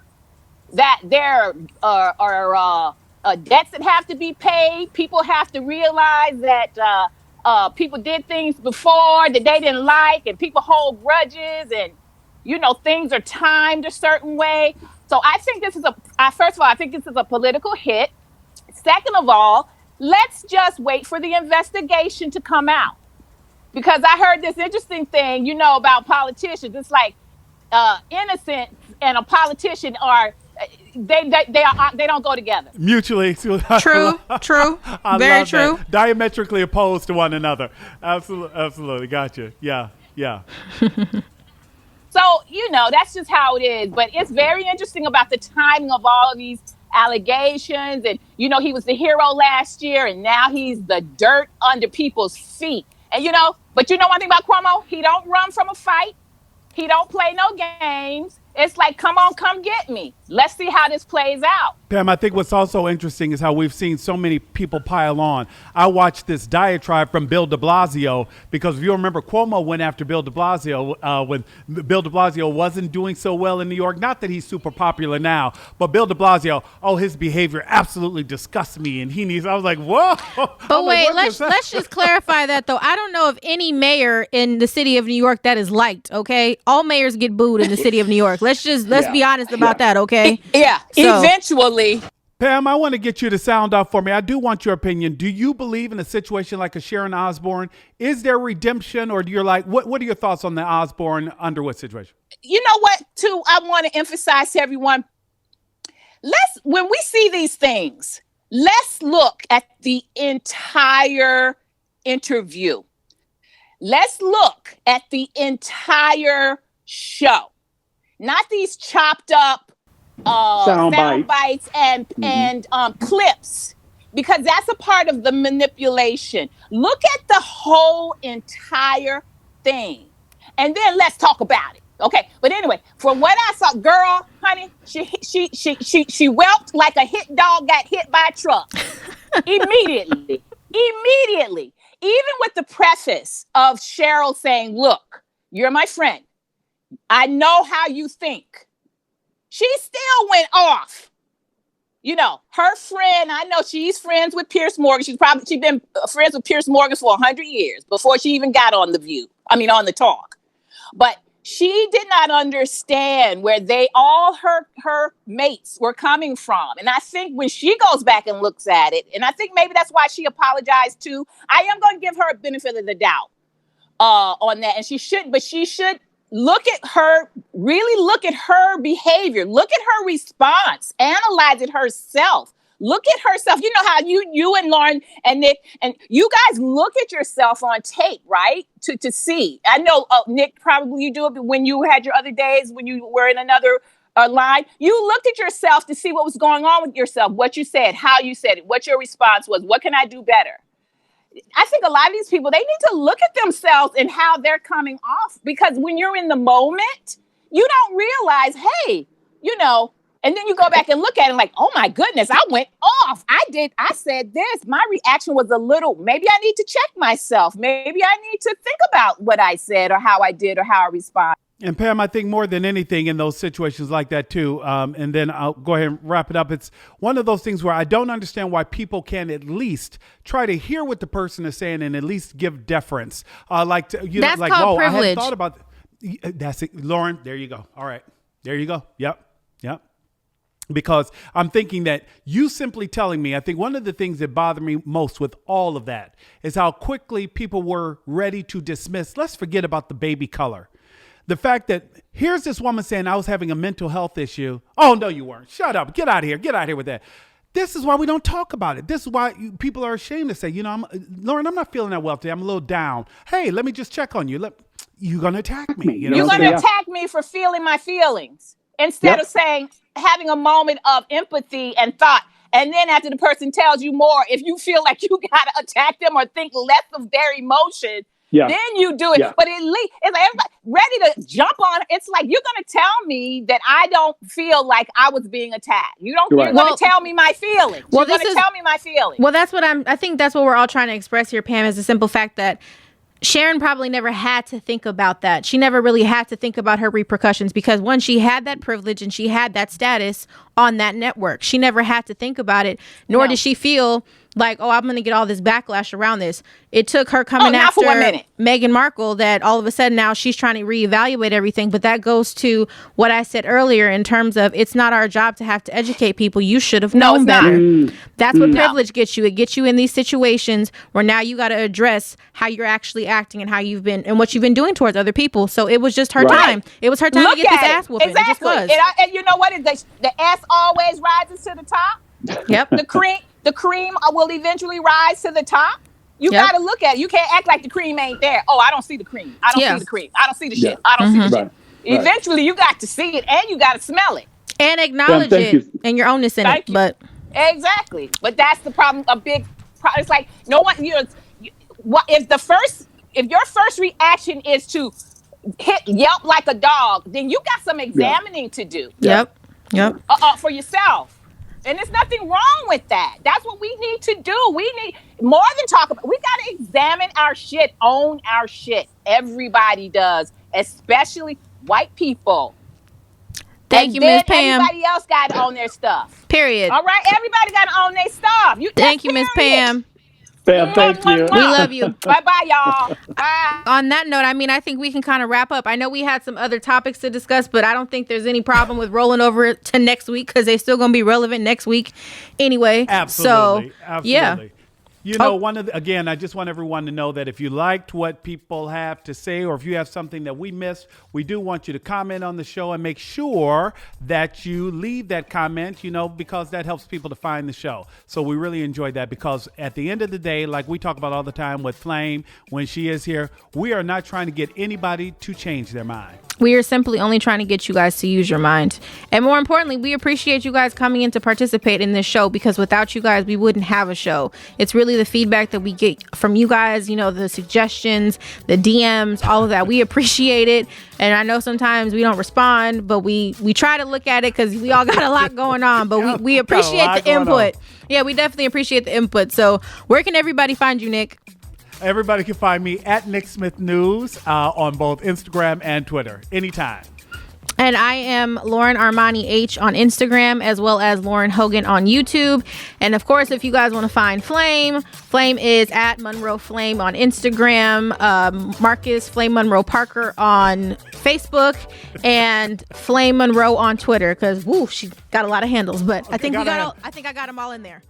that there are debts that have to be paid. People have to realize that people did things before that they didn't like, and people hold grudges, and, things are timed a certain way. So I think this is first of all, I think this is a political hit. Second of all, let's just wait for the investigation to come out. Because I heard this interesting thing, about politicians. It's like innocent and a politician are they don't go together. Mutually. True. Very true. That. Diametrically opposed to one another. Absolutely. Gotcha. Yeah. So, that's just how it is. But it's very interesting about the timing of all of these allegations. And, he was the hero last year, and now he's the dirt under people's feet. And, but one thing about Cuomo, he don't run from a fight. He don't play no games. It's like, come on, come get me. Let's see how this plays out. Pam, I think what's also interesting is how we've seen so many people pile on. I watched this diatribe from Bill de Blasio because if you remember, Cuomo went after Bill de Blasio when Bill de Blasio wasn't doing so well in New York. Not that he's super popular now, but Bill de Blasio, his behavior absolutely disgusts me. And I was like, whoa. But wait, let's just clarify that, though. I don't know of any mayor in the city of New York that is liked, okay? All mayors get booed in the city of New York. Let's be honest about that, okay? Yeah, so, eventually. Pam, I want to get you to sound off for me. I do want your opinion. Do you believe in a situation like a Sharon Osbourne? Is there redemption, or you're like, what are your thoughts on the Osbourne Underwood situation? You know what, too, I want to emphasize to everyone. When we see these things, let's look at the entire interview. Let's look at the entire show. Not these chopped up sound bites and clips, because that's a part of the manipulation. Look at the whole entire thing, and then let's talk about it. Okay, but anyway, from what I saw, girl, honey, she whelped like a hit dog got hit by a truck immediately. Even with the preface of Sheryl saying, "Look, you're my friend. I know how you think." She still went off. Her friend, I know she's friends with Piers Morgan. She's been friends with Piers Morgan for 100 years before she even got on the talk. But she did not understand where her mates were coming from. And I think when she goes back and looks at it, and I think maybe that's why she apologized too, I am going to give her a benefit of the doubt on that. And she should look at her behavior, look at her response, analyze it herself. Look at herself. You know how you and Lauren and Nick and you guys look at yourself on tape, right? To see. I know, Nick, probably you do it when you had your other days when you were in another line. You looked at yourself to see what was going on with yourself, what you said, how you said it, what your response was, what can I do better? I think a lot of these people, they need to look at themselves and how they're coming off, because when you're in the moment, you don't realize, hey, and then you go back and look at it like, oh my goodness, I went off. I said this. My reaction was a little, maybe I need to check myself. Maybe I need to think about what I said or how I did or how I responded. And Pam, I think more than anything in those situations like that too, and then I'll go ahead and wrap it up. It's one of those things where I don't understand why people can at least try to hear what the person is saying and at least give deference. That's called privilege. I hadn't thought about that's it, Lauren. There you go. All right, there you go. Yep. Because I'm thinking that you simply telling me, I think one of the things that bothered me most with all of that is how quickly people were ready to dismiss. Let's forget about the baby color. The fact that here's this woman saying I was having a mental health issue. Oh, no, you weren't. Shut up. Get out of here. Get out of here with that. This is why we don't talk about it. This is why people are ashamed to say, Lauren, I'm not feeling that well today. I'm a little down. Hey, let me just check on you. You're going to attack me. You're going to attack me for feeling my feelings instead of saying, having a moment of empathy and thought. And then after the person tells you more, if you feel like you got to attack them or think less of their emotion, then you do it. But at least it's like everybody ready to jump on. It's like, you're going to tell me that I don't feel like I was being attacked. You're going to tell me my feelings. You're going to tell me my feelings. Well, I think that's what we're all trying to express here, Pam, is the simple fact that Sharon probably never had to think about that. She never really had to think about her repercussions because when she had that privilege and she had that status on that network, she never had to think about it, nor did she feel like, oh, I'm going to get all this backlash around this. It took her coming after Meghan Markle that all of a sudden now she's trying to reevaluate everything. But that goes to what I said earlier in terms of it's not our job to have to educate people. You should have known better. That's what privilege gets you. It gets you in these situations where now you got to address how you're actually acting and how you've been and what you've been doing towards other people. So it was just her time. It was her time to get this ass whooping. Exactly. It just was. And you know what? The ass always rises to the top. Yep. The cream will eventually rise to the top. You got to look at it. You can't act like the cream ain't there. Oh, I don't see the cream. I don't see the cream. I don't see the shit. I don't see the shit. Eventually, you got to see it and you got to smell it. And acknowledge it and your ownness in it. But exactly. But that's the problem. A big problem. It's like no one, if your first reaction is to yelp like a dog, then you got some examining to do. Yep. For yourself. And there's nothing wrong with that. That's what we need to do. We need more than talk about. We got to examine our shit, own our shit. Everybody does, especially white people. Thank you, Miss Pam. Everybody else got to own their stuff. Period. All right, everybody got to own their stuff. Thank you, Miss Pam. Pam, thank you. We love you. Bye-bye, y'all. Bye. On that note, I mean, I think we can kind of wrap up. I know we had some other topics to discuss, but I don't think there's any problem with rolling over to next week because they're still going to be relevant next week anyway. Absolutely. So, Absolutely. Yeah. You know, I just want everyone to know that if you liked what people have to say or if you have something that we missed, we do want you to comment on the show and make sure that you leave that comment, because that helps people to find the show. So we really enjoyed that because at the end of the day, like we talk about all the time with Flame, when she is here, we are not trying to get anybody to change their mind. We are simply only trying to get you guys to use your mind. And more importantly, we appreciate you guys coming in to participate in this show because without you guys, we wouldn't have a show. It's really the feedback that we get from you guys, the suggestions, the DMs, all of that. We appreciate it. And I know sometimes we don't respond, but we try to look at it because we all got a lot going on. But we appreciate the input. Yeah, we definitely appreciate the input. So where can everybody find you, Nick? Everybody can find me at Nick Smith News on both Instagram and Twitter anytime. And I am Lauren Armani H on Instagram as well as Lauren Hogan on YouTube. And of course, if you guys want to find Flame is at Monroe Flame on Instagram, Marcus Flame Monroe Parker on Facebook, and Flame Monroe on Twitter because she got a lot of handles. But okay, I think I got them all in there.